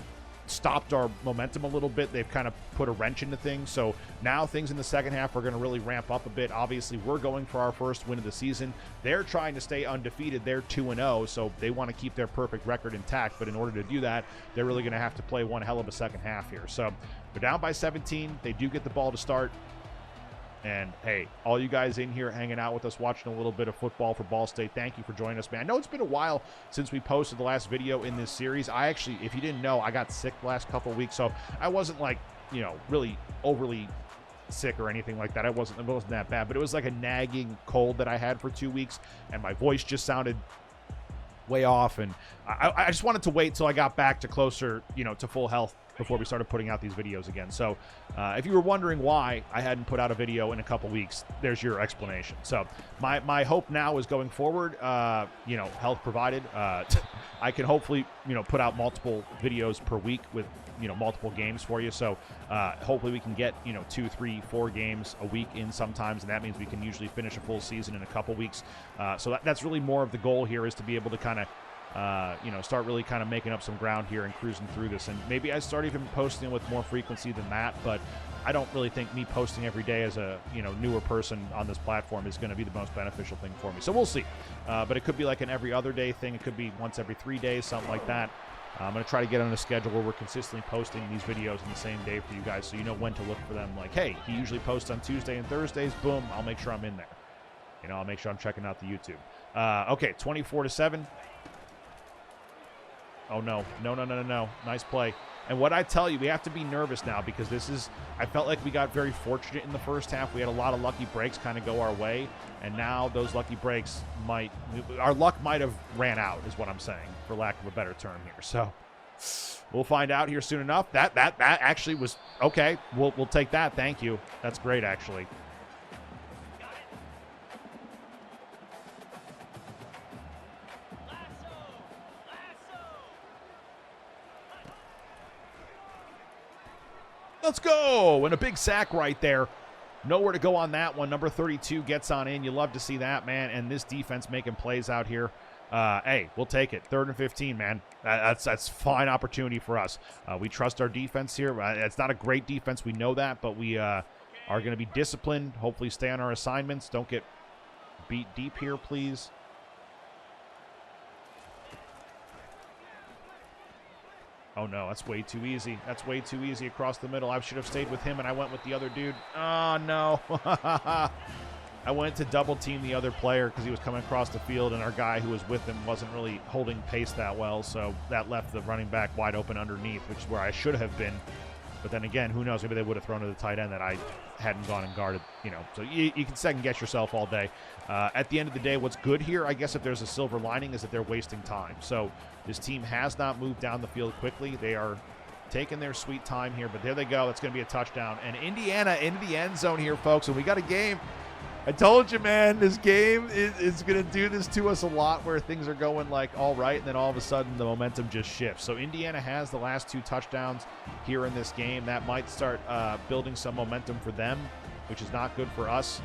stopped our momentum a little bit. They've kind of put a wrench into things. So now things in the second half are going to really ramp up a bit. Obviously, we're going for our first win of the season. They're trying to stay undefeated. They're 2-0, so they want to keep their perfect record intact. But in order to do that, they're really going to have to play one hell of a second half here. So they're down by 17. They do get the ball to start. And, hey, all you guys in here hanging out with us, watching a little bit of football for Ball State, thank you for joining us, man. I know it's been a while since we posted the last video in this series. I actually, if you didn't know, I got sick the last couple of weeks, so I wasn't, like, you know, really overly sick or anything like that. It wasn't that bad, but it was like a nagging cold that I had for 2 weeks, and my voice just sounded way off, and I just wanted to wait till I got back to closer, you know, to full health before we started putting out these videos again. So if you were wondering why I hadn't put out a video in a couple weeks, there's your explanation. So my hope now is going forward, you know, health provided, I can hopefully, you know, put out multiple videos per week with, you know, multiple games for you. So hopefully we can get, you know, 2, 3, 4 games a week in sometimes, and that means we can usually finish a full season in a couple weeks. So that's really more of the goal here, is to be able to kind of you know, start really kind of making up some ground here and cruising through this. And maybe I start even posting with more frequency than that, but I don't really think me posting every day as a, you know, newer person on this platform is going to be the most beneficial thing for me. So we'll see. But it could be like an every other day thing. It could be once every 3 days, something like that. I'm going to try to get on a schedule where we're consistently posting these videos on the same day for you guys, so you know when to look for them. Like, hey, he usually posts on Tuesday and Thursdays. Boom, I'll make sure I'm in there. You know, I'll make sure I'm checking out the YouTube. Okay, 24-7. Oh, no. No, no, no, no, no. Nice play. And what I tell you, we have to be nervous now, because this is, I felt like we got very fortunate in the first half. We had a lot of lucky breaks kind of go our way, and now those lucky breaks might, our luck might have ran out, is what I'm saying, for lack of a better term here. So we'll find out here soon enough. That actually was, okay, we'll take that. Thank you. That's great, actually. Let's go. And a big sack right there. Nowhere to go on that one. Number 32 gets on in. You love to see that, man. And this defense making plays out here. Hey, we'll take it. 3rd and 15, man. That's fine opportunity for us. We trust our defense here. It's not a great defense. We know that, but we are going to be disciplined. Hopefully stay on our assignments. Don't get beat deep here, please. Oh, no, that's way too easy. That's way too easy across the middle. I should have stayed with him, and I went with the other dude. Oh, no. I went to double team the other player because he was coming across the field, and our guy who was with him wasn't really holding pace that well, so that left the running back wide open underneath, which is where I should have been. But then again, who knows? Maybe they would have thrown to the tight end that I hadn't gone and guarded, you know. So you can second-guess yourself all day. At the end of the day, what's good here, I guess if there's a silver lining, is that they're wasting time. So this team has not moved down the field quickly. They are taking their sweet time here, but there they go. That's going to be a touchdown. And Indiana into the end zone here, folks, and we got a game. I told you, man, this game is going to do this to us a lot where things are going like all right, and then all of a sudden the momentum just shifts. So Indiana has the last 2 touchdowns here in this game. That might start building some momentum for them, which is not good for us.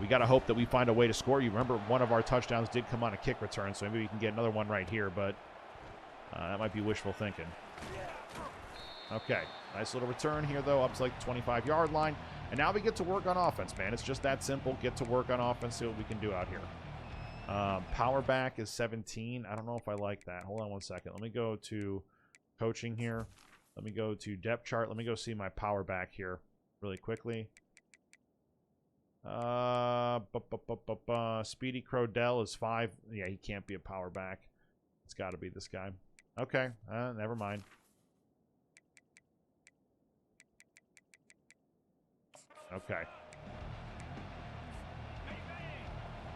We got to hope that we find a way to score. You remember one of our touchdowns did come on a kick return, so maybe we can get another one right here, but that might be wishful thinking. Okay, nice little return here, though, up to like the 25-yard line. And now we get to work on offense, man. It's just that simple. Get to work on offense, see what we can do out here. Power back is 17. I don't know if I like that. Hold on one second. Let me go to coaching here. Let me go to depth chart. Let me go see my power back here really quickly. Speedy Crodell is 5. Yeah, he can't be a power back. It's got to be this guy. Okay, never mind. Okay.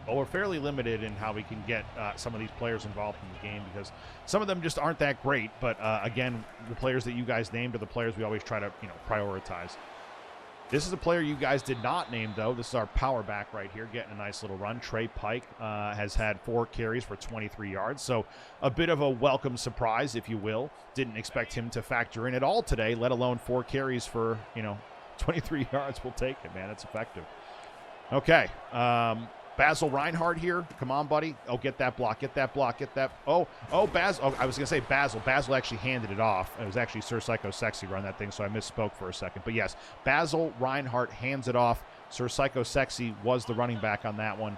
Well, we're fairly limited in how we can get some of these players involved in the game because some of them just aren't that great. But again, the players that you guys named are the players we always try to, prioritize. This is a player you guys did not name, though. This is our power back right here, getting a nice little run. 𝙀𝘼 has had 4 carries for 23 yards, so a bit of a welcome surprise, if you will. Didn't expect him to factor in at all today, let alone 4 carries for, 23 yards. We'll take it, man. It's effective. Okay. Basil Reinhardt here. Come on, buddy. Oh, get that block. Get that block. Get that. Oh, Basil. Oh, I was going to say Basil. Basil actually handed it off. It was actually 𝙀𝘼 run that thing, so I misspoke for a second. But yes, Basil Reinhardt hands it off. 𝙀𝘼 was the running back on that one.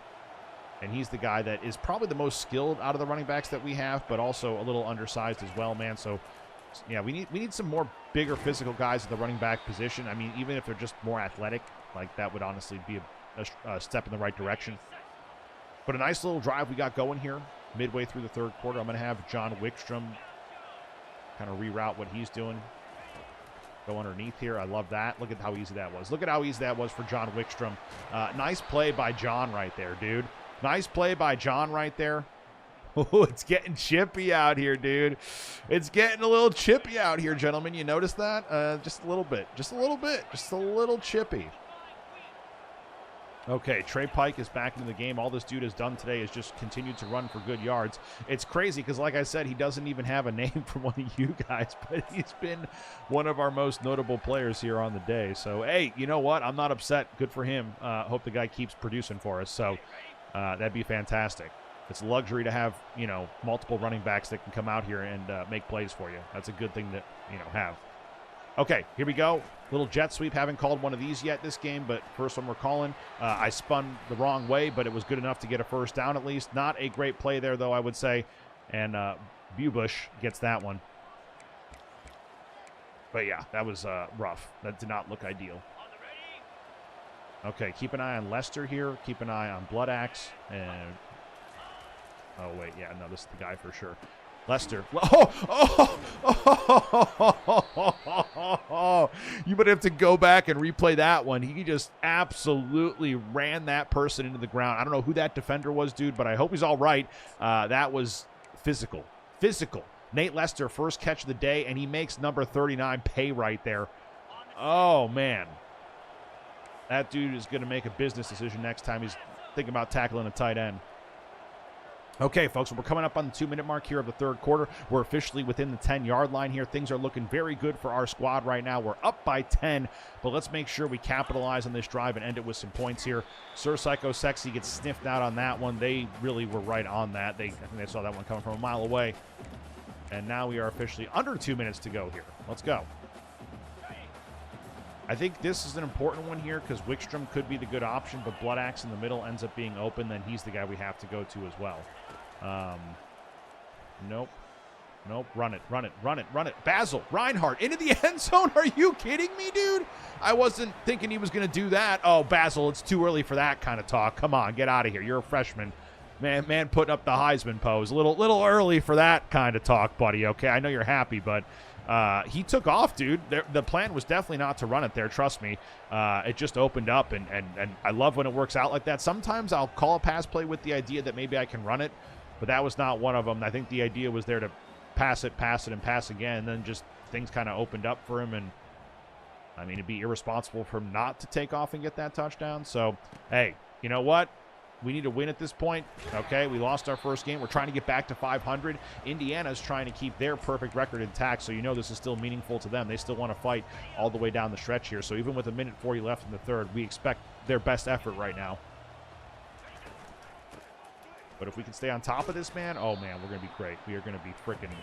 And he's the guy that is probably the most skilled out of the running backs that we have, but also a little undersized as well, man. So, yeah, we need some more bigger physical guys at the running back position. I mean, even if they're just more athletic, like that would honestly be a step in the right direction. But a nice little drive we got going here midway through the 3rd quarter. I'm going to have John Wickstrom kind of reroute what he's doing. Go underneath here. I love that. Look at how easy that was. Look at how easy that was for John Wickstrom. Nice play by John right there, dude. Nice play by John right there. Oh, it's getting chippy out here, dude. It's getting a little chippy out here, gentlemen. You notice that? Just a little bit. Just a little bit. Just a little chippy. Okay, 𝙀𝘼 is back into the game. All this dude has done today is just continued to run for good yards. It's crazy because, like I said, he doesn't even have a name for one of you guys, but he's been one of our most notable players here on the day. So, hey, you know what? I'm not upset. Good for him. Hope the guy keeps producing for us. So, that'd be fantastic. It's a luxury to have, multiple running backs that can come out here and make plays for you. That's a good thing to, have. Okay, here we go. Little jet sweep. Haven't called one of these yet this game, but first one we're calling. I spun the wrong way, but it was good enough to get a first down at least. Not a great play there, though, I would say. And 𝙀𝘼 gets that one. But, yeah, that was rough. That did not look ideal. Okay, keep an eye on Lester here. Keep an eye on 𝙀𝘼. And, oh, wait, yeah, no, this is the guy for sure. Lester. You might have to go back and replay that one. He just absolutely ran that person into the ground. I don't know who that defender was, dude, but I hope he's all right. That was physical. Physical. Nate Lester, first catch of the day, and he makes number 39 pay right there. Oh, man. That dude is going to make a business decision next time he's thinking about tackling a tight end. Okay, folks, we're coming up on the 2-minute mark here of the 3rd quarter. We're officially within the 10-yard line here. Things are looking very good for our squad right now. We're up by 10, but let's make sure we capitalize on this drive and end it with some points here. 𝙀𝘼 gets sniffed out on that one. They really were right on that. I think they saw that one coming from a mile away. And now we are officially under 2 minutes to go here. Let's go. I think this is an important one here because Wickstrom could be the good option, but 𝙀𝘼 in the middle ends up being open. Then he's the guy we have to go to as well. Nope. Run it. Basil Reinhardt into the end zone. Are you kidding me, dude? I wasn't thinking he was going to do that. Oh, Basil, it's too early for that kind of talk. Come on, get out of here. You're a freshman. Man putting up the Heisman pose. A little early for that kind of talk, buddy, okay? I know you're happy, but he took off, dude. The plan was definitely not to run it there. Trust me. It just opened up, and I love when it works out like that. Sometimes I'll call a pass play with the idea that maybe I can run it, but that was not one of them. I think the idea was there to pass it, and pass again, and then just things kind of opened up for him. And I mean, it'd be irresponsible for him not to take off and get that touchdown. So, hey, you know what? We need to win at this point. Okay, we lost our first game. We're trying to get back to 500. Indiana's trying to keep their perfect record intact, so you know this is still meaningful to them. They still want to fight all the way down the stretch here. So even with 1:40 left in the third, we expect their best effort right now. But if we can stay on top of this, man, oh, man, we're going to be great. We are going to be freaking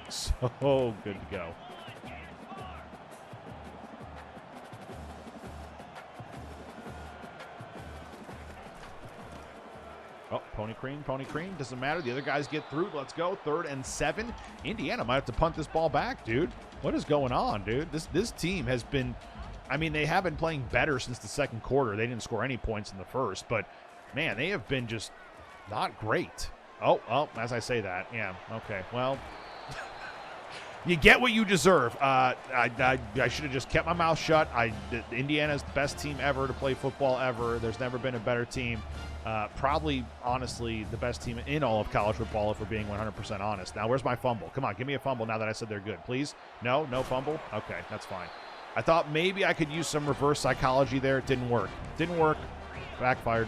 so good to go. Oh, Pony Cream. Doesn't matter. The other guys get through. Let's go. 3rd and 7. Indiana might have to punt this ball back, dude. What is going on, dude? This team has been, I mean, they have been playing better since the second quarter. They didn't score any points in the first, but, man, they have been just not great. Oh, as I say that, yeah, okay. Well, you get what you deserve. I should have just kept my mouth shut. Indiana's the best team ever to play football ever. There's never been a better team. Probably, honestly, the best team in all of college football, if we're being 100% honest. Now, where's my fumble? Come on, give me a fumble now that I said they're good, please. No fumble? Okay, that's fine. I thought maybe I could use some reverse psychology there. It didn't work. Backfired.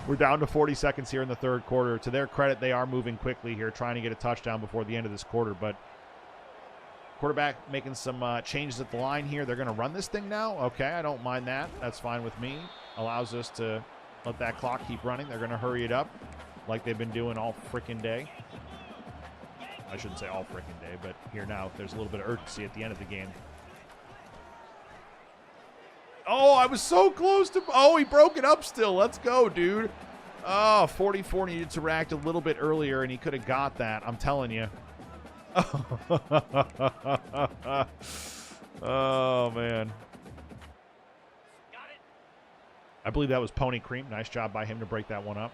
We're down to 40 seconds here in the third quarter. To their credit, they are moving quickly here, trying to get a touchdown before the end of this quarter. But quarterback making some changes at the line here. They're going to run this thing now. Okay, I don't mind that. That's fine with me. Allows us to let that clock keep running. They're going to hurry it up like they've been doing all freaking day. I shouldn't say all freaking day, but here now there's a little bit of urgency at the end of the game. Oh, I was so close to... Oh, he broke it up still. Let's go, dude. Oh, 44 needed to react a little bit earlier, and he could have got that. I'm telling you. Oh, man. I believe that was Pony Cream. Nice job by him to break that one up.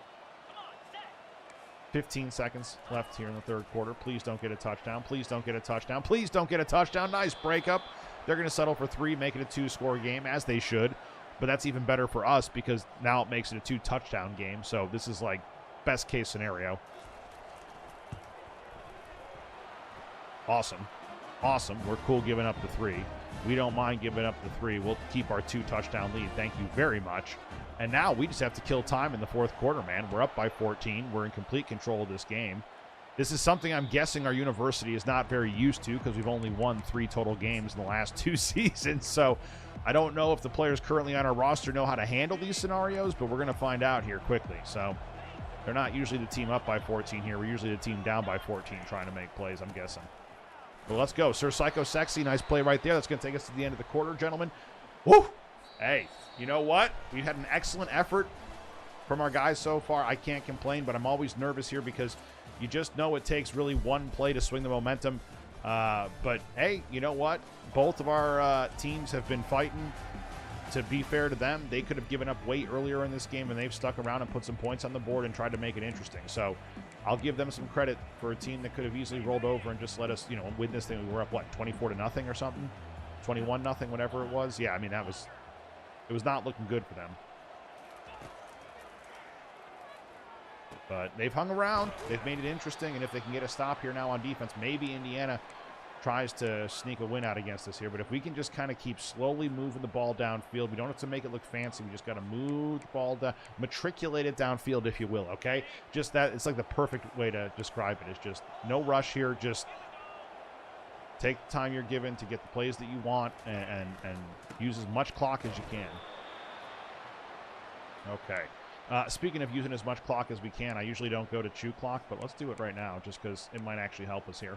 15 seconds left here in the third quarter. Please don't get a touchdown. Please don't get a touchdown. Please don't get a touchdown. Nice breakup. They're going to settle for 3, make it a 2-score game, as they should. But that's even better for us because now it makes it a 2-touchdown game. So this is like best case scenario. Awesome. We're cool giving up the 3. We don't mind giving up the 3. We'll keep our 2-touchdown lead. Thank you very much. And now we just have to kill time in the fourth quarter, man. We're up by 14. We're in complete control of this game. This is something I'm guessing our university is not very used to because we've only won 3 total games in the last 2 seasons. So I don't know if the players currently on our roster know how to handle these scenarios, but we're going to find out here quickly. So they're not usually the team up by 14 here. We're usually the team down by 14 trying to make plays, I'm guessing. Well, let's go. Sir Psycho Sexy, nice play right there. That's going to take us to the end of the quarter, gentlemen. Woo! Hey, you know what? We've had an excellent effort from our guys so far. I can't complain, but I'm always nervous here because you just know it takes really one play to swing the momentum. But, hey, you know what? Both of our teams have been fighting. To be fair to them, they could have given up way earlier in this game, and they've stuck around and put some points on the board and tried to make it interesting. So I'll give them some credit for a team that could have easily rolled over and just let us, win this thing. We were up, what, 24-0 or something? 21-0, whatever it was. Yeah, I mean, it was not looking good for them. But they've hung around. They've made it interesting. And if they can get a stop here now on defense, maybe Indiana tries to sneak a win out against us here. But if we can just kind of keep slowly moving the ball downfield, we don't have to make it look fancy. We just got to move the ball down, matriculate it downfield, if you will, okay? Just that. It's like the perfect way to describe it. It's just no rush here. Just take the time you're given to get the plays that you want and use as much clock as you can. Okay. Speaking of using as much clock as we can, I usually don't go to chew clock, but let's do it right now just because it might actually help us here.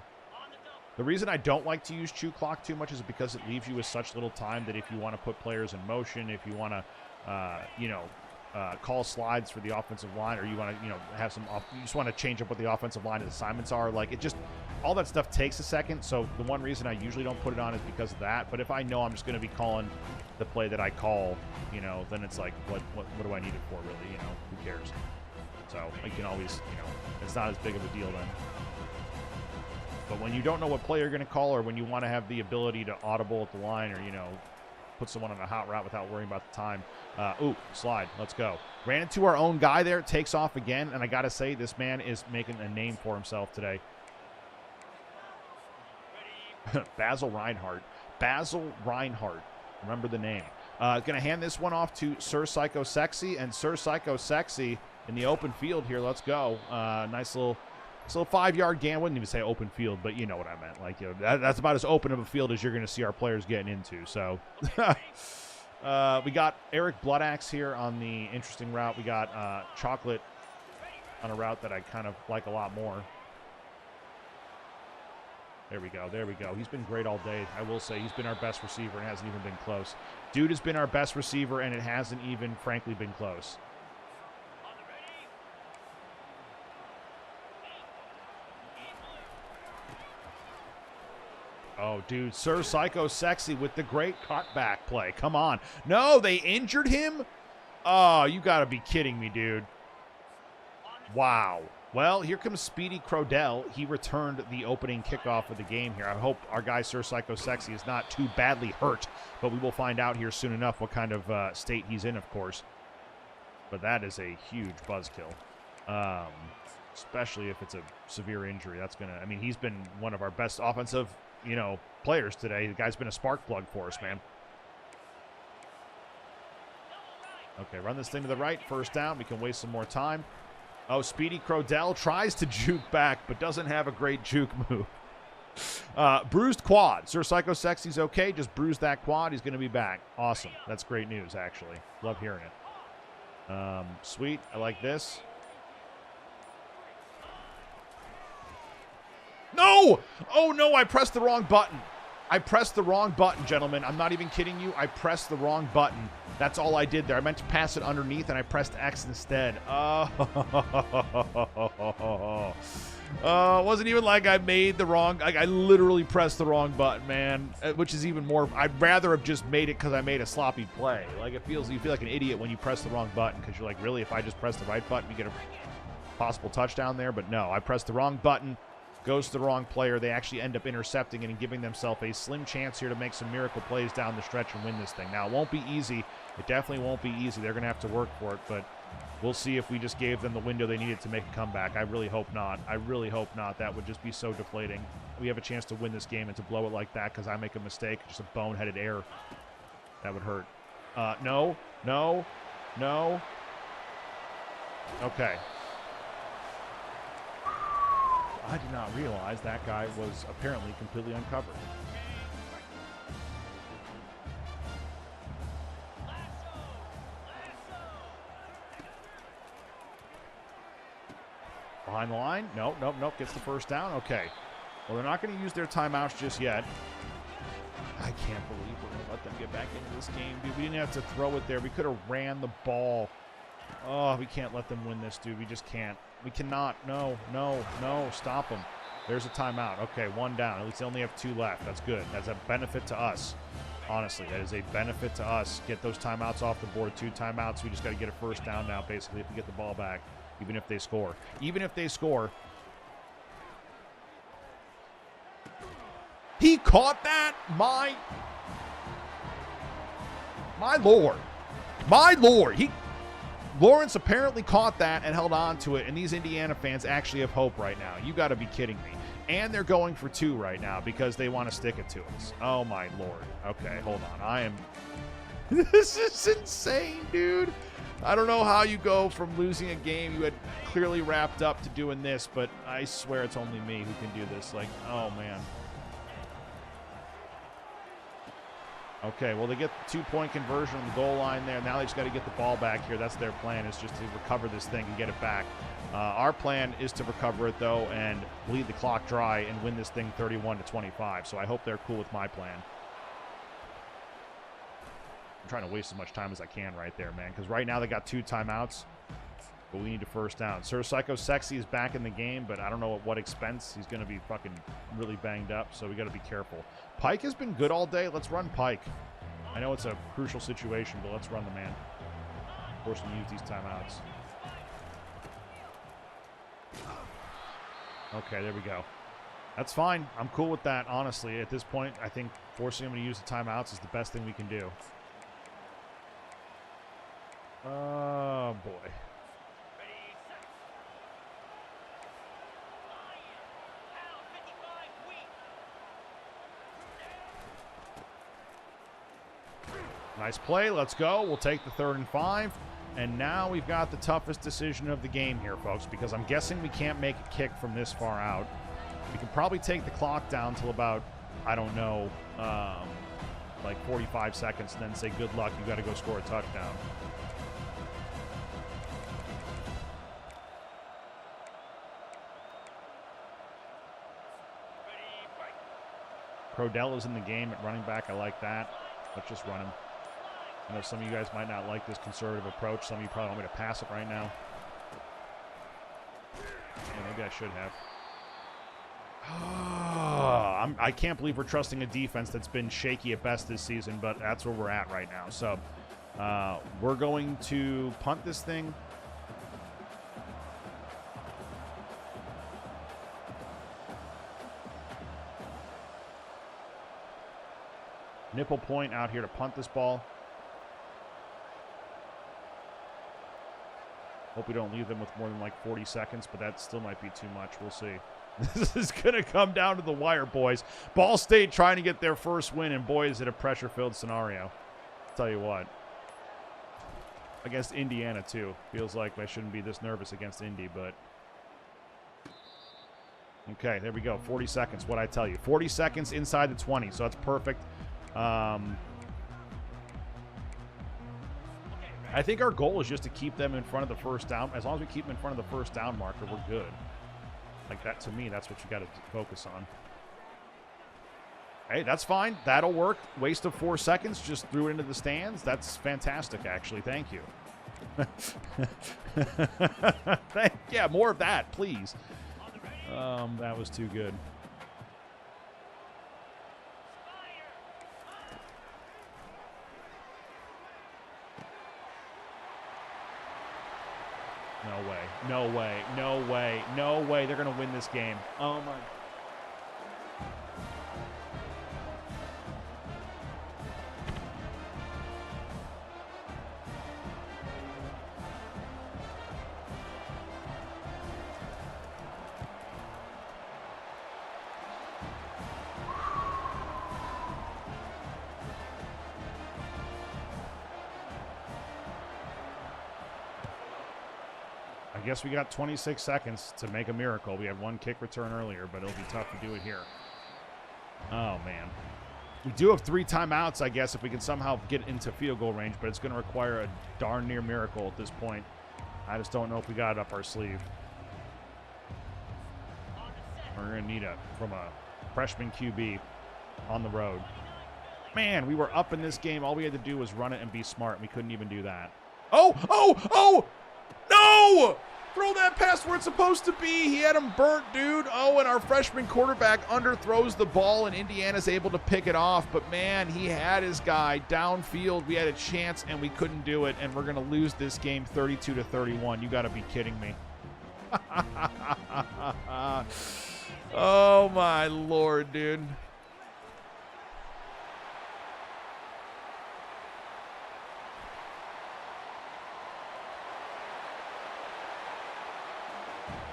The reason I don't like to use chew clock too much is because it leaves you with such little time that if you want to put players in motion, if you want to, call slides for the offensive line, or you want to, have some, you just want to change up what the offensive line assignments are. Like, it just, all that stuff takes a second. So the one reason I usually don't put it on is because of that. But if I know I'm just going to be calling the play that I call, then it's like, what do I need it for, really? Who cares? So I can always, it's not as big of a deal then. But when you don't know what play you're going to call, or when you want to have the ability to audible at the line, or, you know, put someone on a hot route without worrying about the time. Ooh, slide. Let's go. Ran into our own guy there. Takes off again. And I got to say, this man is making a name for himself today. Basil Reinhardt. Basil Reinhardt. Remember the name. Going to hand this one off to Sir Psycho Sexy. And Sir Psycho Sexy in the open field here. Let's go. Nice little 5-yard gain. I wouldn't even say open field, but you know what I meant. Like, you know, that's about as open of a field as you're going to see our players getting into. So we got Eric Bloodaxe here on the interesting route. We got Chocolate on a route that I kind of like a lot more. There we go. There we go. He's been great all day. I will say he's been our best receiver and hasn't even been close. Dude has been our best receiver, and it hasn't even, frankly, been close. Oh, dude. Sir Psycho Sexy with the great cutback play. Come on. No, they injured him? Oh, you got to be kidding me, dude. Wow. Well, here comes Speedy Crodell. He returned the opening kickoff of the game here. I hope our guy, Sir Psycho Sexy, is not too badly hurt, but we will find out here soon enough what kind of state he's in, of course. But that is a huge buzzkill, especially if it's a severe injury. That's going to, I mean, he's been one of our best offensive, you know, players today. The guy's been a spark plug for us, man. Okay, run this thing to the right. First down. We can waste some more time. Oh, Speedy Crodell tries to juke back, but doesn't have a great juke move. Bruised quad. Sir Psycho Sexy's okay. Just bruised that quad. He's going to be back. Awesome. That's great news, actually. Love hearing it. Sweet. I like this. No! Oh, no, I pressed the wrong button. I pressed the wrong button, gentlemen. I'm not even kidding you. I pressed the wrong button. That's all I did there. I meant to pass it underneath, and I pressed X instead. Oh. It wasn't even like I made the wrong... Like, I literally pressed the wrong button, man. Which is even more... I'd rather have just made it because I made a sloppy play. Like, it feels... You feel like an idiot when you press the wrong button because you're like, really? If I just press the right button, you get a possible touchdown there? But no, I pressed the wrong button. Goes to the wrong player. They actually end up intercepting it and giving themselves a slim chance here to make some miracle plays down the stretch and win this thing. Now, it won't be easy. It definitely won't be easy. They're going to have to work for it, but we'll see if we just gave them the window they needed to make a comeback. I really hope not. I really hope not. That would just be so deflating. We have a chance to win this game, and to blow it like that because I make a mistake, just a boneheaded error, that would hurt. No. Okay. I did not realize that guy was apparently completely uncovered. Behind the line? Nope. Gets the first down. Okay. Well, they're not going to use their timeouts just yet. I can't believe we're going to let them get back into this game, dude. We didn't have to throw it there. We could have ran the ball. Oh, we can't let them win this, dude. We just can't. We cannot. No. Stop them. There's a timeout. Okay, one down. At least they only have 2 left. That's good. That's a benefit to us. Honestly, that is a benefit to us. Get those timeouts off the board. 2 timeouts. We just got to get a first down now, basically, if we get the ball back, even if they score. Even if they score. He caught that? My Lord. My Lord. Lawrence apparently caught that and held on to it, and these Indiana fans actually have hope right now. You got to be kidding me. And they're going for 2 right now because they want to stick it to us. Oh, my Lord. Okay, hold on. This is insane, dude. I don't know how you go from losing a game you had clearly wrapped up to doing this, but I swear it's only me who can do this. Like, oh, man. Okay, well, they get the 2-point conversion on the goal line there. Now they just got to get the ball back here. That's their plan, is just to recover this thing and get it back. Our plan is to recover it, though, and bleed the clock dry and win this thing 31-25. So I hope they're cool with my plan. I'm trying to waste as much time as I can right there, man, because right now they got 2 timeouts, but we need a first down. Sir Psycho Sexy is back in the game, but I don't know at what expense. He's going to be fucking really banged up, so we got to be careful. Pike has been good all day. Let's run Pike. I know it's a crucial situation, but let's run the man. Force him to use these timeouts. Okay, there we go. That's fine. I'm cool with that, honestly. At this point, I think forcing him to use the timeouts is the best thing we can do. Oh, boy. Nice play. Let's go. We'll take the 3rd and 5. And now we've got the toughest decision of the game here, folks, because I'm guessing we can't make a kick from this far out. We can probably take the clock down till about, I don't know, like 45 seconds, and then say, good luck, you got to go score a touchdown. Crodell is in the game at running back. I like that. Let's just run him. I know some of you guys might not like this conservative approach. Some of you probably want me to pass it right now. Yeah, maybe I should have. I can't believe we're trusting a defense that's been shaky at best this season, but that's where we're at right now. So we're going to punt this thing. Nipple point out here to punt this ball. Hope we don't leave them with more than like 40 seconds, but that still might be too much. We'll see. This is going to come down to the wire, boys. Ball State trying to get their first win, and boy, is it a pressure-filled scenario. I'll tell you what. Against Indiana, too. Feels like I shouldn't be this nervous against Indy, but... Okay, there we go. 40 seconds, what'd I tell you? 40 seconds inside the 20, so that's perfect. I think our goal is just to keep them in front of the first down. As long as we keep them in front of the first down marker, we're good. Like that, to me, that's what you got to focus on. Hey, that's fine. That'll work. Waste of 4 seconds. Just threw it into the stands. That's fantastic, actually. Thank you. Yeah, more of that, please. That was too good. No way. No way. No way. No way. They're going to win this game. Oh, my. I guess we got 26 seconds to make a miracle. We had one kick return earlier, but it'll be tough to do it here. Oh, man. We do have 3 timeouts, I guess, if we can somehow get into field goal range, but it's going to require a darn near miracle at this point. I just don't know if we got it up our sleeve. We're going to need it from a freshman QB on the road. Man, we were up in this game. All we had to do was run it and be smart, and we couldn't even do that. Oh! Oh! Oh! No! Throw that pass where it's supposed to be. He had him burnt, dude. Oh, and our freshman quarterback underthrows the ball, and Indiana's able to pick it off. But, man, he had his guy downfield. We had a chance, and we couldn't do it. And we're going to lose this game 32-31. You got to be kidding me. Oh, my Lord, dude.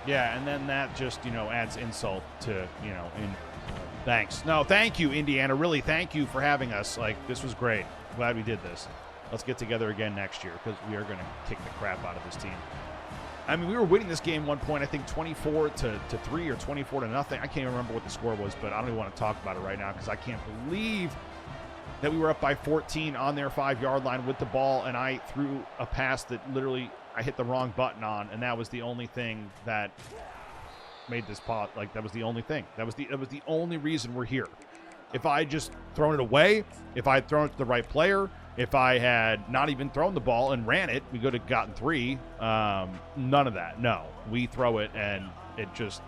Yeah, and then that just, you know, adds insult to, you know, thanks. No, thank you, Indiana. Really, thank you for having us. Like, this was great. Glad we did this. Let's get together again next year because we are going to kick the crap out of this team. I mean, we were winning this game at one point, I think 24-3 or 24-0. I can't even remember what the score was, but I don't even want to talk about it right now because I can't believe that we were up by 14 on their 5-yard line with the ball, and I threw a pass that literally I hit the wrong button on, and that was the only thing that made this pot. Like, that was the only thing. That was the only reason we're here. If I had just thrown it away, if I had thrown it to the right player, if I had not even thrown the ball and ran it, we could have gotten 3. None of that. No. We throw it, and it just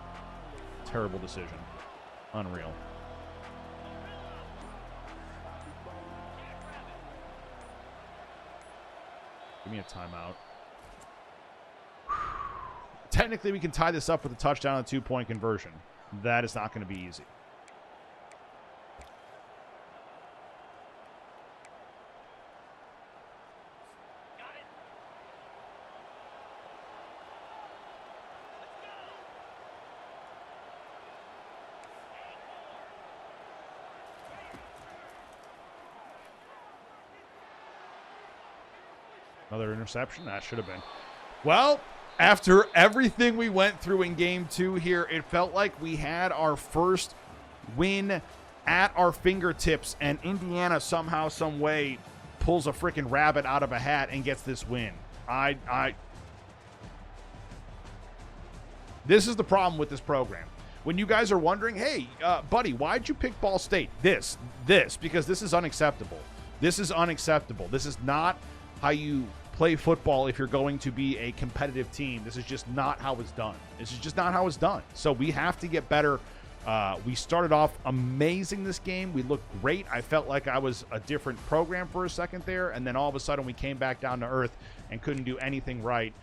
terrible decision. Unreal. Give me a timeout. Technically, we can tie this up with a touchdown and a 2-point conversion. That is not going to be easy. Another interception? That should have been. Well, after everything we went through in game 2 here, it felt like we had our first win at our fingertips, and Indiana somehow, some way pulls a freaking rabbit out of a hat and gets this win. This is the problem with this program. When you guys are wondering, hey, buddy, why'd you pick Ball State? This, because this is unacceptable. This is unacceptable. This is not how you play football if you're going to be a competitive team. This is just not how it's done. This is just not how it's done. So we have to get better. We started off amazing this game. We looked great. I felt like I was a different program for a second there, and then all of a sudden we came back down to earth and couldn't do anything right.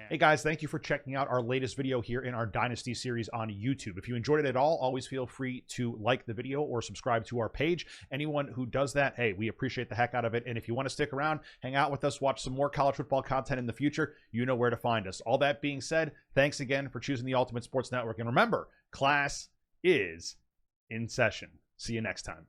Hey guys, thank you for checking out our latest video here in our Dynasty series on YouTube. If you enjoyed it at all, always feel free to like the video or subscribe to our page. Anyone who does that, hey, we appreciate the heck out of it. And if you want to stick around, hang out with us, watch some more college football content in the future, you know where to find us. All that being said, thanks again for choosing the Ultimate Sports Network. And remember, class is in session. See you next time.